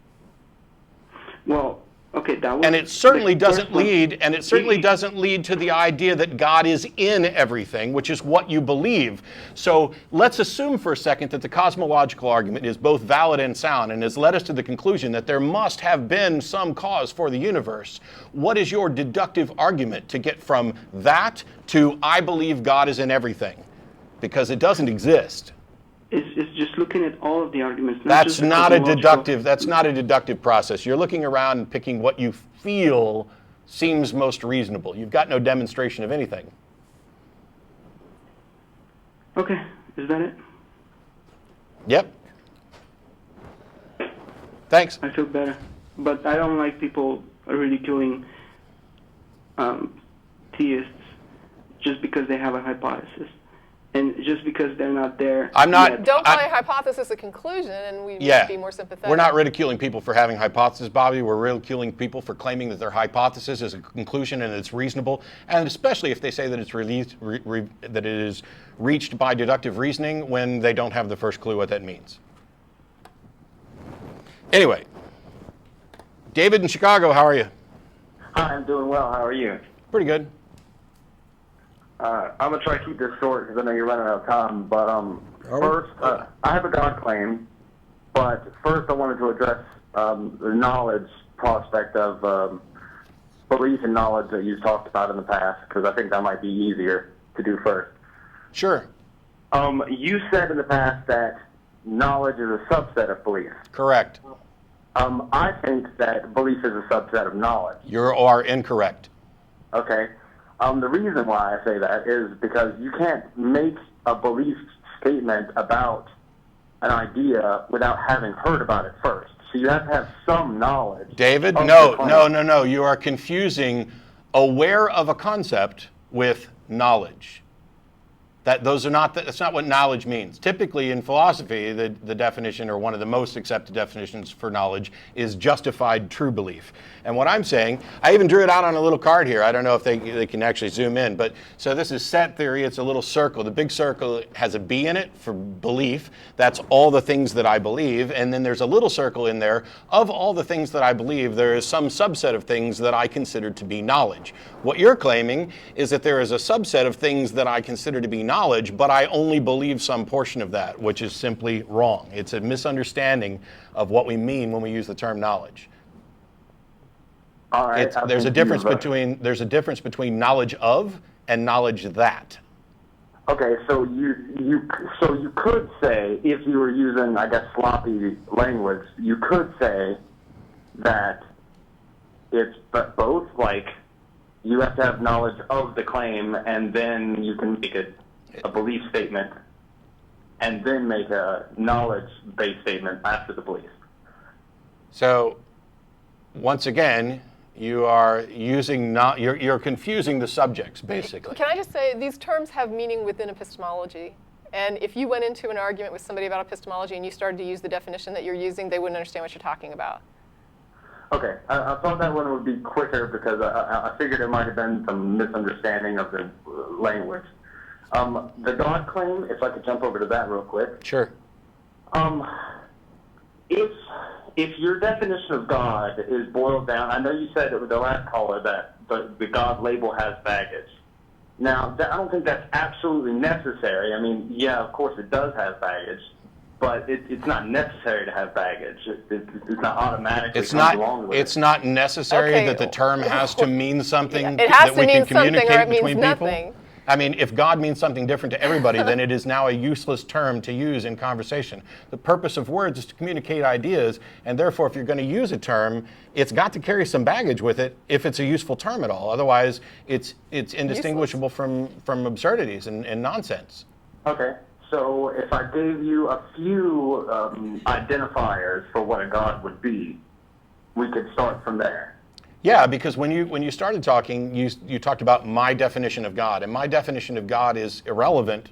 Well, okay, that was... And it certainly doesn't lead to the idea that God is in everything, which is what you believe. So let's assume for a second that the cosmological argument is both valid and sound and has led us to the conclusion that there must have been some cause for the universe. What is your deductive argument to get from that to I believe God is in everything? Because it doesn't exist. It's just looking at all of the arguments. That's not a deductive process. You're looking around and picking what you feel seems most reasonable. You've got no demonstration of anything. Okay, is that it? Yep. Thanks. I feel better. But I don't like people ridiculing theists just because they have a hypothesis. And just because they're not there... Don't call a hypothesis a conclusion, and we might be more sympathetic. We're not ridiculing people for having hypotheses, Bobby. We're ridiculing people for claiming that their hypothesis is a conclusion and it's reasonable, and especially if they say that it's that it is reached by deductive reasoning when they don't have the first clue what that means. Anyway, David in Chicago, how are you? Hi, I'm doing well. How are you? Pretty good. I'm going to try to keep this short because I know you're running out of time. But first, I have a God claim. But first, I wanted to address the knowledge prospect of belief and knowledge that you've talked about in the past, because I think that might be easier to do first. Sure. You said in the past that knowledge is a subset of belief. Correct. I think that belief is a subset of knowledge. You are incorrect. Okay. The reason why I say that is because you can't make a belief statement about an idea without having heard about it first. So you have to have some knowledge. David, no. You are confusing aware of a concept with knowledge. That's not what knowledge means. Typically in philosophy, the definition, or one of the most accepted definitions for knowledge, is justified true belief. And what I'm saying, I even drew it out on a little card here. I don't know if they can actually zoom in, but so this is set theory. It's a little circle. The big circle has a B in it for belief. That's all the things that I believe. And then there's a little circle in there of all the things that I believe. There is some subset of things that I consider to be knowledge. What you're claiming is that there is a subset of things that I consider to be knowledge, but I only believe some portion of that, which is simply wrong. It's a misunderstanding of what we mean when we use the term knowledge. All right. There's a difference between knowledge of and knowledge that. Okay, so you could say, if you were using, I guess, sloppy language, you could say that it's both, like, you have to have knowledge of the claim, and then you can make a belief statement, and then make a knowledge-based statement after the belief. So, once again, you are you're confusing the subjects, basically. Can I just say, these terms have meaning within epistemology. And if you went into an argument with somebody about epistemology and you started to use the definition that you're using, they wouldn't understand what you're talking about. Okay, I thought that one would be quicker because I figured there might have been some misunderstanding of the language. The God claim, if I could jump over to that real quick. Sure. If your definition of God is boiled down, I know you said it with the last caller that the God label has baggage. Now, I don't think that's absolutely necessary. I mean, yeah, of course it does have baggage, but it's not necessary to have baggage. It's not automatically along with it. It's not necessary that the term has to mean something It has that to we mean can communicate something or it between means people. nothing. I mean, if God means something different to everybody, then it is now a useless term to use in conversation. The purpose of words is to communicate ideas, and therefore, if you're going to use a term, it's got to carry some baggage with it if it's a useful term at all. Otherwise, it's indistinguishable from absurdities and nonsense. Okay, so if I gave you a few identifiers for what a God would be, we could start from there. Yeah, because when you started talking, you talked about my definition of God, and my definition of God is irrelevant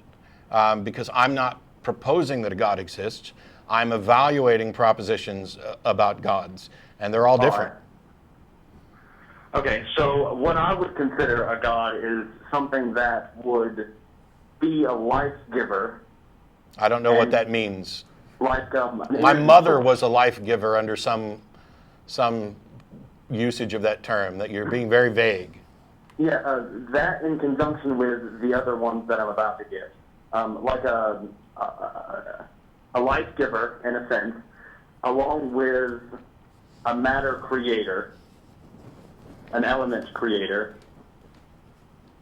because I'm not proposing that a God exists. I'm evaluating propositions about gods, and they're all different. Right. Okay, so what I would consider a God is something that would be a life giver. I don't know what that means. Like my mother was a life giver under some usage of that term, that you're being very vague. Yeah, that in conjunction with the other ones that I'm about to give. Like a life giver, in a sense, along with a matter creator, an element creator,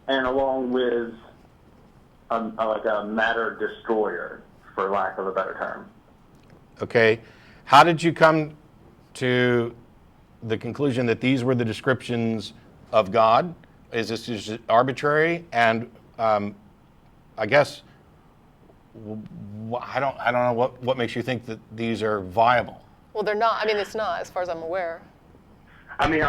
and along with like a matter destroyer, for lack of a better term. Okay. How did you come to the conclusion that these were the descriptions of God? Is this just arbitrary? And I guess I don't know what makes you think that these are viable. Well, they're not. I mean, it's not, as far as I'm aware. I mean,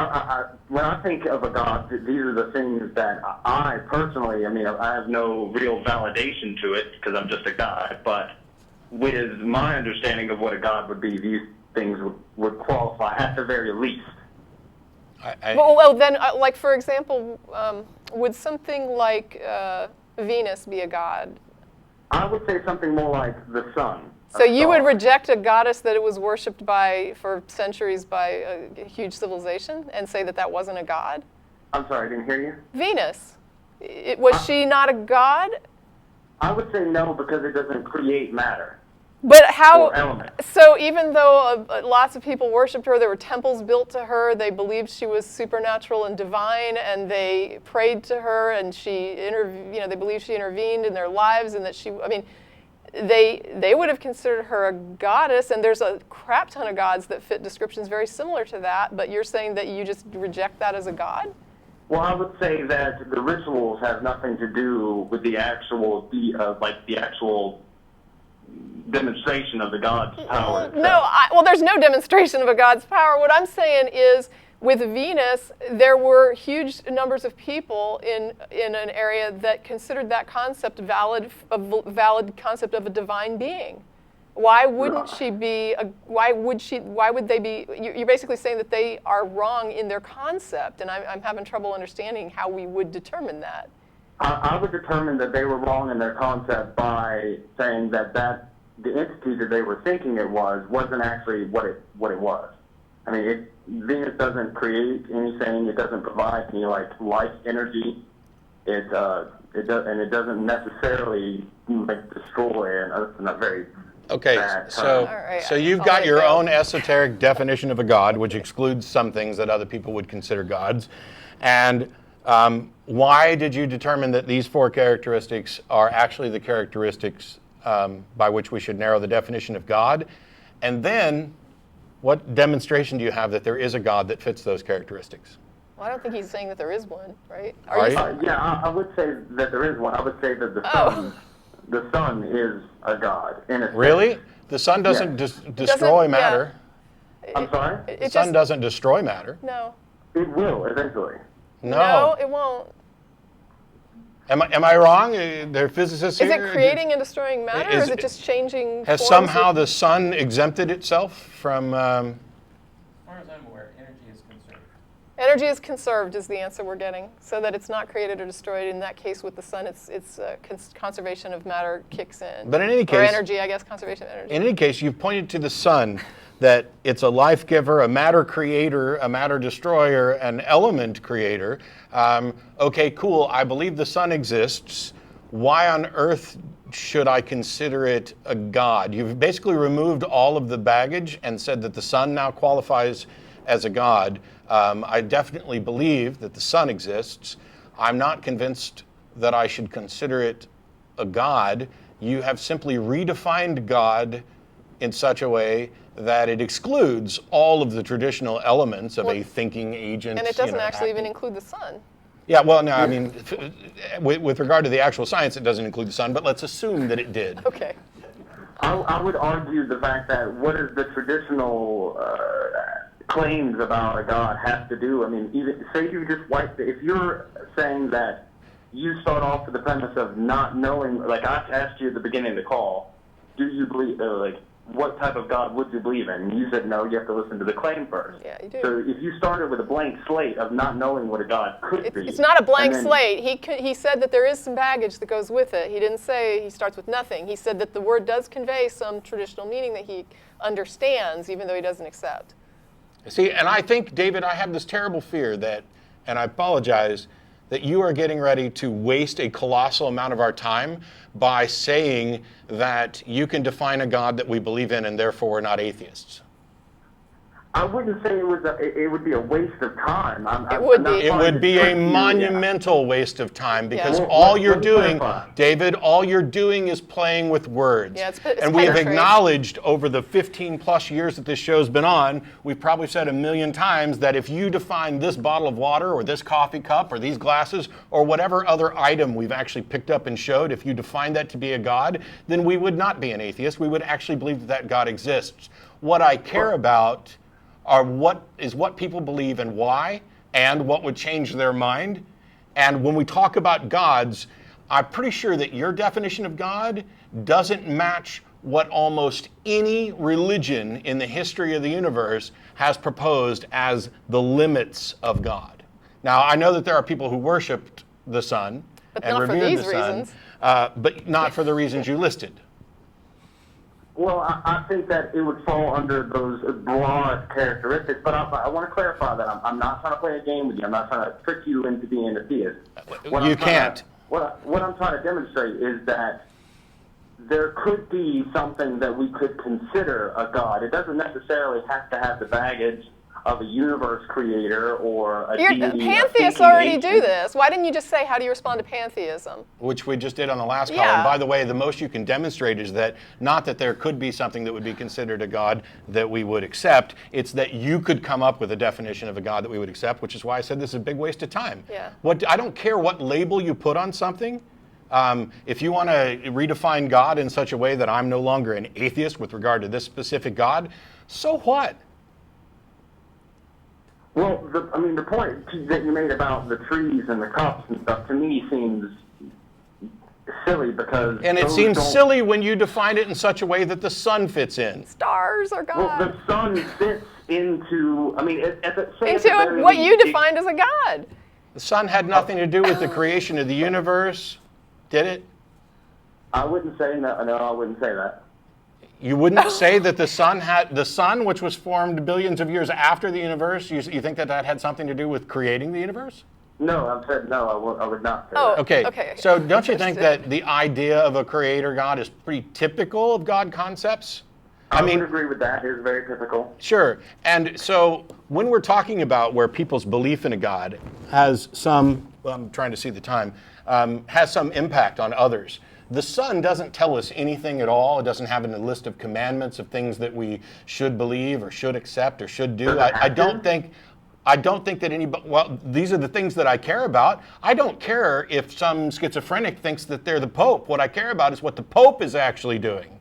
when I think of a God, these are the things that I personally, I mean, I have no real validation to it because I'm just a guy, but with my understanding of what a God would be, these things would qualify at the very least. Well, then, like, for example, would something like Venus be a god? I would say something more like the sun. So you would reject a goddess that it was worshipped by, for centuries, by a huge civilization and say that that wasn't a god? I'm sorry, I didn't hear you. Venus. Was she not a god? I would say no, because it doesn't create matter. But how? Or elements. So even though lots of people worshipped her, there were temples built to her, they believed she was supernatural and divine, and they prayed to her, and they believed she intervened in their lives, and that they would have considered her a goddess, and there's a crap ton of gods that fit descriptions very similar to that, but you're saying that you just reject that as a god? Well, I would say that the rituals have nothing to do with the actual, the actual demonstration of the god's power. Well, there's no demonstration of a god's power. What I'm saying is, with Venus, there were huge numbers of people in an area that considered that concept a valid concept of a divine being. Why wouldn't she be? Why would they be? You're basically saying that they are wrong in their concept, and I'm having trouble understanding how we would determine that. I would determine that they were wrong in their concept by saying that the entity that they were thinking it wasn't actually what it was. I mean, Venus doesn't create anything. It doesn't provide any life energy. It doesn't necessarily destroy. And that's not very. Okay, All right, so you've got your own esoteric definition of a god, which excludes some things that other people would consider gods. And why did you determine that these 4 characteristics are actually the characteristics by which we should narrow the definition of God? And then, what demonstration do you have that there is a God that fits those characteristics? Well, I don't think he's saying that there is one, right? Are you? Yeah, I would say that there is one. I would say that the sun is a god. Really? The sun doesn't destroy matter. Yeah. I'm sorry? The sun doesn't destroy matter. No. It will eventually. No, it won't. Am I wrong? There are physicists here. Is it creating and destroying matter, or is it just changing Has forms somehow the sun exempted itself from... As far as I'm aware, energy is conserved. Energy is conserved is the answer we're getting, so that it's not created or destroyed. In that case, with the sun, it's conservation of matter kicks in. But in any case... Or energy, I guess, conservation of energy. In any case, you've pointed to the sun, that it's a life giver, a matter creator, a matter destroyer, an element creator. Okay, cool, I believe the sun exists. Why on earth should I consider it a god? You've basically removed all of the baggage and said that the sun now qualifies as a god. I definitely believe that the sun exists. I'm not convinced that I should consider it a god. You have simply redefined God in such a way that it excludes all of the traditional elements of a thinking agent. And it doesn't actually even include the sun. Yeah, well, no, I mean, with regard to the actual science, it doesn't include the sun, but let's assume that it did. Okay. I would argue the fact that what is the traditional claims about a god have to do. I mean, even say you just if you're saying that you start off with the premise of not knowing, like I asked you at the beginning of the call, do you believe, what type of God would you believe in? And you said no, you have to listen to the claim first. Yeah, you do. So if you started with a blank slate of not knowing what a God could be. It's not a blank slate. He said that there is some baggage that goes with it. He didn't say he starts with nothing. He said that the word does convey some traditional meaning that he understands, even though he doesn't accept. See, and I think, David, I have this terrible fear that, and I apologize, that you are getting ready to waste a colossal amount of our time by saying that you can define a God that we believe in and therefore we're not atheists. I wouldn't say it would be a waste of time. It would be. It would be a monumental waste of time because all you're doing, David, all you're doing is playing with words. Yeah, it's and we have acknowledged over the 15 plus years that this show's been on, we've probably said 1,000,000 times that if you define this bottle of water or this coffee cup or these glasses or whatever other item we've actually picked up and showed, if you define that to be a God, then we would not be an atheist. We would actually believe that that God exists. What I care about are what people believe and why, and what would change their mind. And when we talk about gods, I'm pretty sure that your definition of God doesn't match what almost any religion in the history of the universe has proposed as the limits of God. Now, I know that there are people who worshiped the sun and revered the sun, but not for the reasons you listed. Well, I think that it would fall under those broad characteristics, but I want to clarify that I'm not trying to play a game with you. I'm not trying to trick you into being a theist. You can't. What I'm trying to demonstrate is that there could be something that we could consider a God. It doesn't necessarily have to have the baggage of a universe creator or a deity. Pantheists already do this. Why didn't you just say, how do you respond to pantheism? Which we just did on the last call. And by the way, the most you can demonstrate is that not that there could be something that would be considered a God that we would accept. It's that you could come up with a definition of a God that we would accept, which is why I said this is a big waste of time. Yeah. I don't care what label you put on something. If you want to redefine God in such a way that I'm no longer an atheist with regard to this specific God, so what? Well, the point that you made about the trees and the cups and stuff to me seems silly because. And it those seems don't- silly when you define it in such a way that the sun fits in. Stars are God. Well, the sun fits into. I mean, Into what you defined as a God. The sun had nothing to do with the creation of the universe, did it? I wouldn't say no. No, I wouldn't say that. You wouldn't say that the sun, which was formed billions of years after the universe, you think that had something to do with creating the universe? No, I've said no. I would not say Oh, that. Okay. So don't you think that the idea of a creator God is pretty typical of God concepts? I would agree with that. It's very typical. Sure. And so when we're talking about where people's belief in a God has some, well, I'm trying to see the time, has some impact on others, the sun doesn't tell us anything at all. It doesn't have a list of commandments of things that we should believe or should accept or should do. I don't think that anybody, well, these are the things that I care about. I don't care if some schizophrenic thinks that they're the Pope. What I care about is what the Pope is actually doing.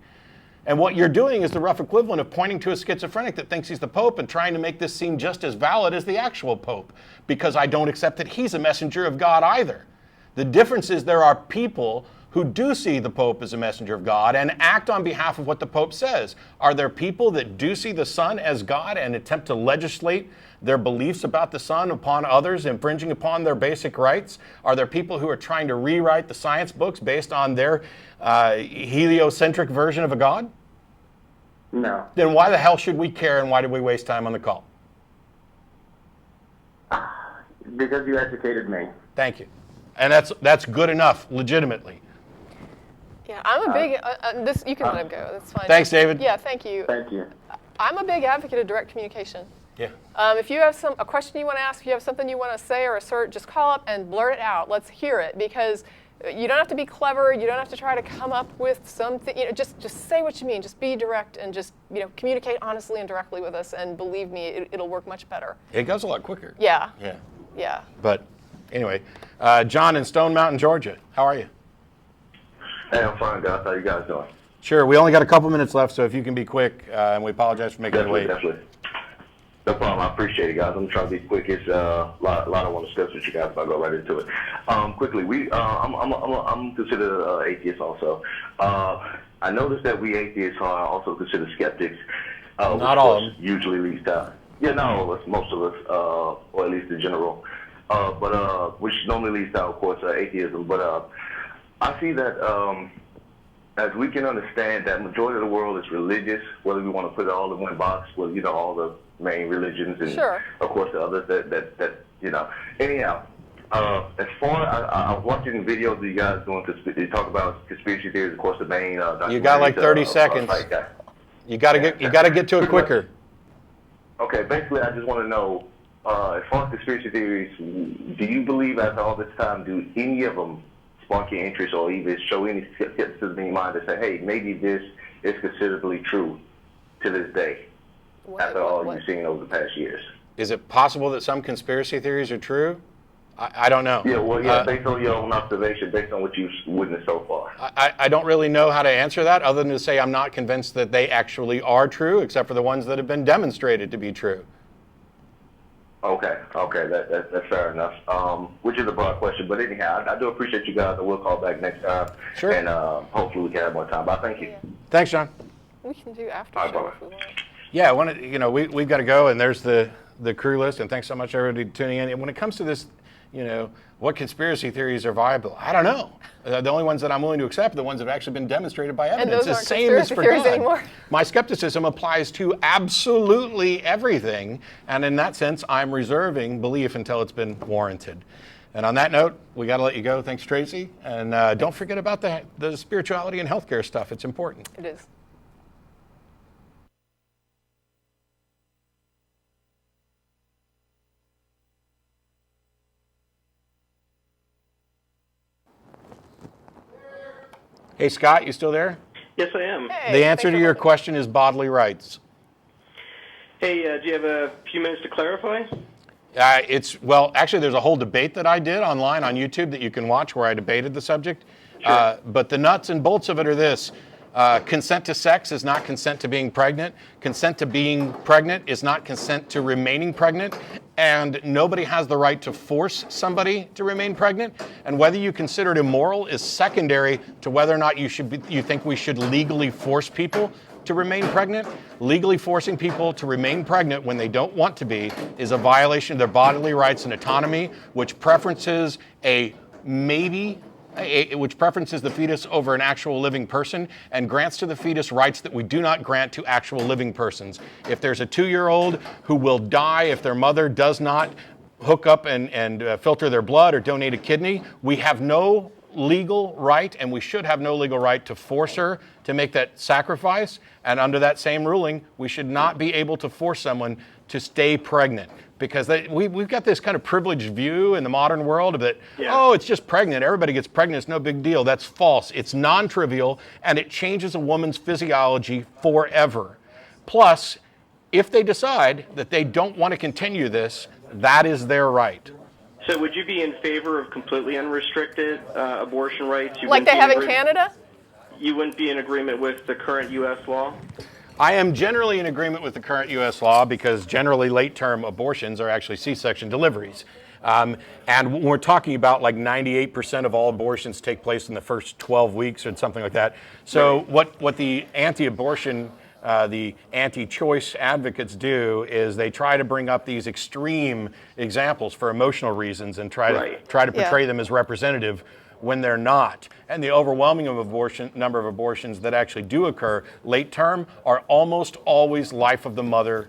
And what you're doing is the rough equivalent of pointing to a schizophrenic that thinks he's the Pope and trying to make this seem just as valid as the actual Pope, because I don't accept that he's a messenger of God either. The difference is there are people who do see the Pope as a messenger of God and act on behalf of what the Pope says. Are there people that do see the sun as God and attempt to legislate their beliefs about the sun upon others, infringing upon their basic rights? Are there people who are trying to rewrite the science books based on their heliocentric version of a God? No. Then why the hell should we care, and why did we waste time on the call? Because you educated me. Thank you. And that's good enough, legitimately. Yeah, I'm a big, this, you can let him go, that's fine. Thanks, David. Yeah, thank you. Thank you. I'm a big advocate of direct communication. Yeah. If you have a question you want to ask, if you have something you want to say or assert, just call up and blurt it out. Let's hear it, because you don't have to be clever. You don't have to try to come up with something. Just say what you mean. Just be direct and just communicate honestly and directly with us. And believe me, it'll work much better. It goes a lot quicker. Yeah. Yeah. Yeah. But anyway, John in Stone Mountain, Georgia. How are you? Hey, I'm fine, guys. How you guys doing? Sure. We only got a couple minutes left, so if you can be quick, and we apologize for making it late. Definitely. No problem. I appreciate it, guys. I'm trying to be quick. It's a lot I want to discuss with you guys, but I'll go right into it. Quickly, I'm considered an atheist also. I noticed that we atheists are also considered skeptics. Not all of them. Usually leads to, not all of us, most of us, or at least in general. But which normally leads to, of course, atheism. But I see that as we can understand that majority of the world is religious, whether we want to put it all in one box with, all the main religions and, Sure. of course, the others that Anyhow, as far as I'm watching videos of you guys doing, you talk about conspiracy theories, of course, the main. You got like 30 seconds. You got to get to it quicker. Okay, basically, I just want to know, as far as conspiracy theories, do you believe after all this time, do any of them spark your interest or even show any skepticism in your mind to say, hey, maybe this is considerably true to this day, after all you've seen over the past years? Is it possible that some conspiracy theories are true? I don't know. Yeah, based on your own observation, based on what you've witnessed so far. I don't really know how to answer that, other than to say I'm not convinced that they actually are true, except for the ones that have been demonstrated to be true. Okay, that's fair enough. Which is a broad question, but anyhow, I do appreciate you guys, and we'll call back next time. Sure. And hopefully we can have more time. But thank you. Yeah. Thanks, John. We can do after All right, show bye-bye. if we want. Yeah, we've got to go, and there's the crew list, and thanks so much everybody tuning in. And when it comes to this, what conspiracy theories are viable? I don't know. The only ones that I'm willing to accept are the ones that have actually been demonstrated by evidence. those It's the aren't same as conspiracy for theories God. anymore. My skepticism applies to absolutely everything, and in that sense, I'm reserving belief until it's been warranted. And on that note, we got to let you go. Thanks, Tracie. And don't forget about the spirituality and healthcare stuff. It's important. It is. Hey, Scott, you still there? Yes, I am. Hey, The answer thanks to for your holding. question is bodily rights. Hey, do you have a few minutes to clarify? Actually, there's a whole debate that I did online on YouTube that you can watch where I debated the subject. Sure. But the nuts and bolts of it are this. Consent to sex is not consent to being pregnant. Consent to being pregnant is not consent to remaining pregnant. And nobody has the right to force somebody to remain pregnant. And whether you consider it immoral is secondary to whether or not you think we should legally force people to remain pregnant. Legally forcing people to remain pregnant when they don't want to be is a violation of their bodily rights and autonomy, which preferences which preferences the fetus over an actual living person and grants to the fetus rights that we do not grant to actual living persons. If there's a 2-year-old who will die if their mother does not hook up and filter their blood or donate a kidney, we have no legal right, and we should have no legal right to force her to make that sacrifice. And under that same ruling, we should not be able to force someone to stay pregnant. Because we've got this kind of privileged view in the modern world of that, oh, it's just pregnant. Everybody gets pregnant. It's no big deal. That's false. It's non-trivial, and it changes a woman's physiology forever. Plus, if they decide that they don't want to continue this, that is their right. So would you be in favor of completely unrestricted abortion rights? Like they have in Canada? You wouldn't be in agreement with the current U.S. law? I am generally in agreement with the current U.S. law because generally late-term abortions are actually C-section deliveries. And when we're talking about like 98% of all abortions take place in the first 12 weeks or something like that. So what the anti-abortion, the anti-choice advocates do is they try to bring up these extreme examples for emotional reasons and try to portray them as representative when they're not. And the overwhelming number of abortions that actually do occur late term are almost always life of the mother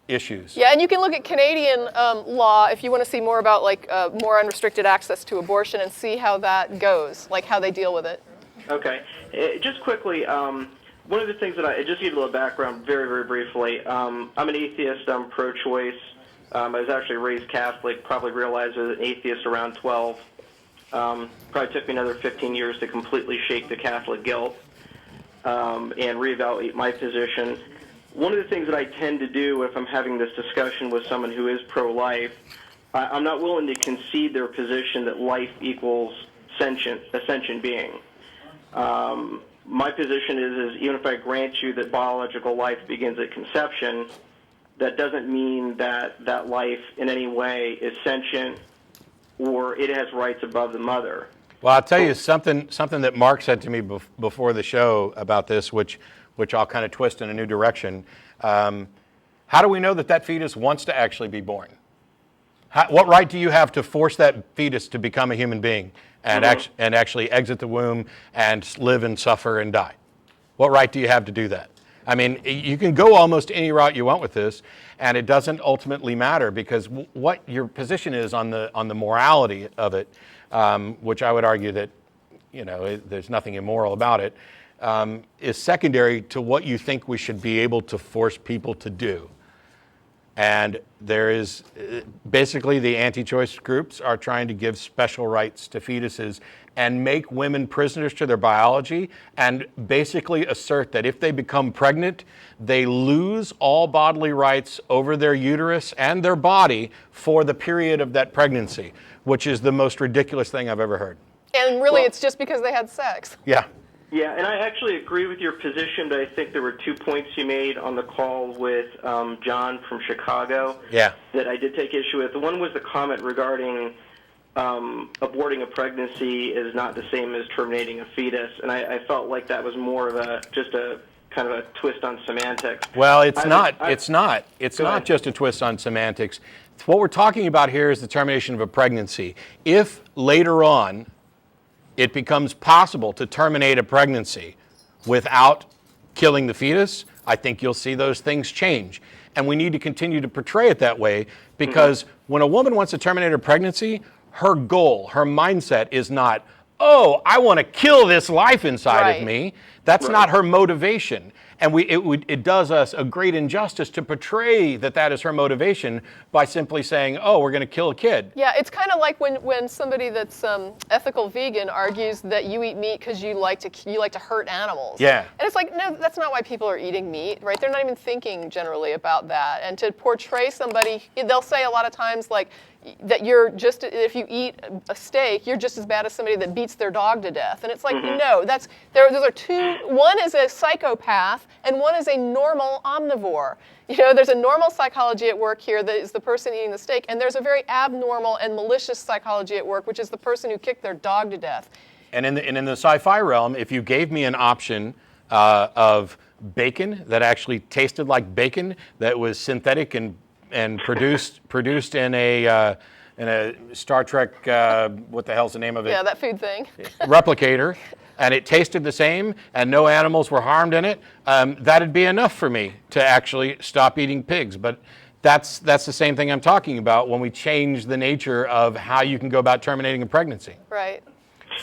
issues. Yeah, and you can look at Canadian law if you want to see more about like more unrestricted access to abortion and see how that goes, like how they deal with it. Okay. Just quickly, one of the things that just to give a little background very, very briefly, I'm an atheist, I'm pro-choice. I was actually raised Catholic, probably realized I was an atheist around 12. Probably took me another 15 years to completely shake the Catholic guilt and reevaluate my position. One of the things that I tend to do if I'm having this discussion with someone who is pro-life, I'm not willing to concede their position that life equals a sentient being. My position is even if I grant you that biological life begins at conception, that doesn't mean that that life in any way is sentient or it has rights above the mother. Well, I'll tell you something that Mark said to me before the show about this, which I'll kind of twist in a new direction. How do we know that fetus wants to actually be born? What right do you have to force that fetus to become a human being and actually exit the womb and live and suffer and die? What right do you have to do that? I mean, you can go almost any route you want with this, and it doesn't ultimately matter because what your position is on the morality of it, which I would argue that, there's nothing immoral about it, is secondary to what you think we should be able to force people to do. And there is basically the anti-choice groups are trying to give special rights to fetuses and make women prisoners to their biology and basically assert that if they become pregnant, they lose all bodily rights over their uterus and their body for the period of that pregnancy, which is the most ridiculous thing I've ever heard. And really, it's just because they had sex. Yeah. Yeah, and I actually agree with your position, but I think there were 2 points you made on the call with John from Chicago that I did take issue with. The one was the comment regarding aborting a pregnancy is not the same as terminating a fetus, and I felt like that was more of just a kind of a twist on semantics. Well, it's not just a twist on semantics. What we're talking about here is the termination of a pregnancy. If later on it becomes possible to terminate a pregnancy without killing the fetus, I think you'll see those things change. And we need to continue to portray it that way because when a woman wants to terminate her pregnancy, her goal, her mindset is not, oh, I want to kill this life inside of me. That's not her motivation. And it does us a great injustice to portray that is her motivation by simply saying, oh, we're going to kill a kid. Yeah, it's kind of like when somebody that's ethical vegan argues that you eat meat because you like to hurt animals. Yeah. And it's like, no, that's not why people are eating meat, right? They're not even thinking generally about that. And to portray somebody, they'll say a lot of times like, that if you eat a steak, you're just as bad as somebody that beats their dog to death. And it's like, no, those are two one is a psychopath and one is a normal omnivore. You know, there's a normal psychology at work here that is the person eating the steak, and there's a very abnormal and malicious psychology at work, which is the person who kicked their dog to death. And in the sci-fi realm, if you gave me an option of bacon that actually tasted like bacon, that was synthetic and produced in a Star Trek, what the hell's the name of it? Yeah, that food thing. Replicator, and it tasted the same, and no animals were harmed in it, that'd be enough for me to actually stop eating pigs. But that's the same thing I'm talking about when we change the nature of how you can go about terminating a pregnancy. Right.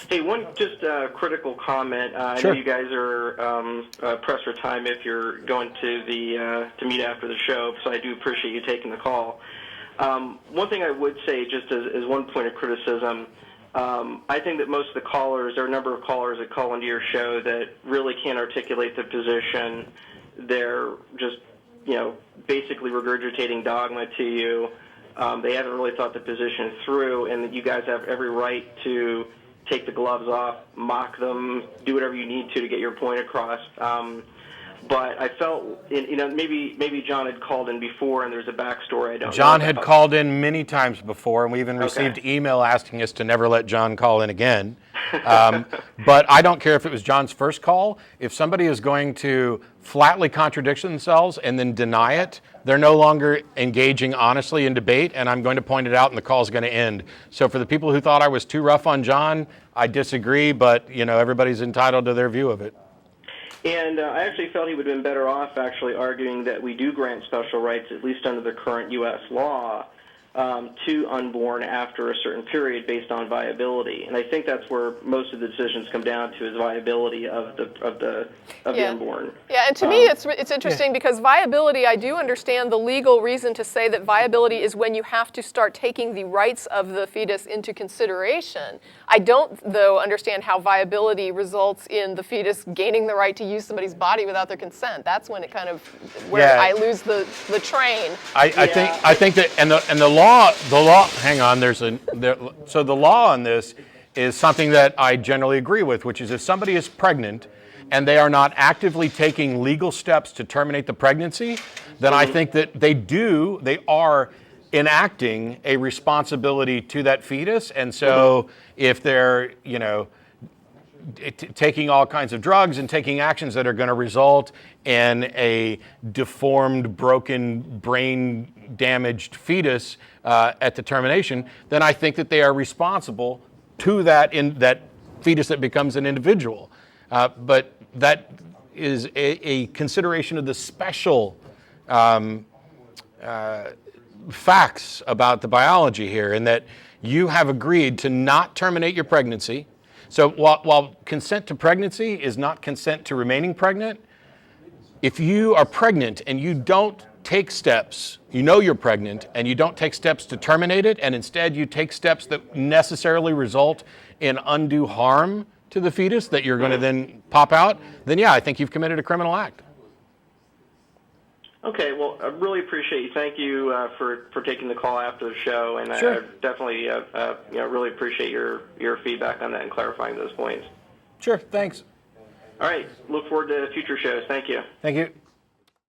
Hey, one just critical comment. Sure. I know you guys are pressed for time if you're going to meet after the show, so I do appreciate you taking the call. One thing I would say, just as one point of criticism, I think that most of the callers, there are a number of callers that call into your show that really can't articulate the position. They're just, basically regurgitating dogma to you. They haven't really thought the position through, and that you guys have every right to take the gloves off, mock them, do whatever you need to get your point across. But I felt, maybe John had called in before, and there's a backstory I don't know. John had called in many times before, and we even received email asking us to never let John call in again. But I don't care if it was John's first call. If somebody is going to flatly contradict themselves and then deny it, they're no longer engaging honestly in debate, and I'm going to point it out, and the call is going to end. So for the people who thought I was too rough on John, I disagree, but everybody's entitled to their view of it. And I actually felt he would have been better off actually arguing that we do grant special rights, at least under the current U.S. law, to unborn after a certain period based on viability. And I think that's where most of the decisions come down to, is viability of the unborn. Yeah, and to me it's interesting because viability, I do understand the legal reason to say that viability is when you have to start taking the rights of the fetus into consideration. I don't, though, understand how viability results in the fetus gaining the right to use somebody's body without their consent. That's when it kind of, where I lose the train. I think that, and the law, hang on, so the law on this is something that I generally agree with, which is if somebody is pregnant and they are not actively taking legal steps to terminate the pregnancy, then I think that they are enacting a responsibility to that fetus. And so if they're, taking all kinds of drugs and taking actions that are going to result in a deformed, broken, brain damaged fetus at the termination, then I think that they are responsible to that fetus that becomes an individual. But that is a consideration of the special facts about the biology here, and that you have agreed to not terminate your pregnancy. So while consent to pregnancy is not consent to remaining pregnant, if you are pregnant and you don't take steps, you're pregnant, and you don't take steps to terminate it, and instead you take steps that necessarily result in undue harm to the fetus that you're going to then pop out, then I think you've committed a criminal act. Okay, well, I really appreciate you. Thank you for taking the call after the show, and Sure. I definitely really appreciate your feedback on that and clarifying those points. Sure, thanks. All right, look forward to future shows. Thank you. Thank you.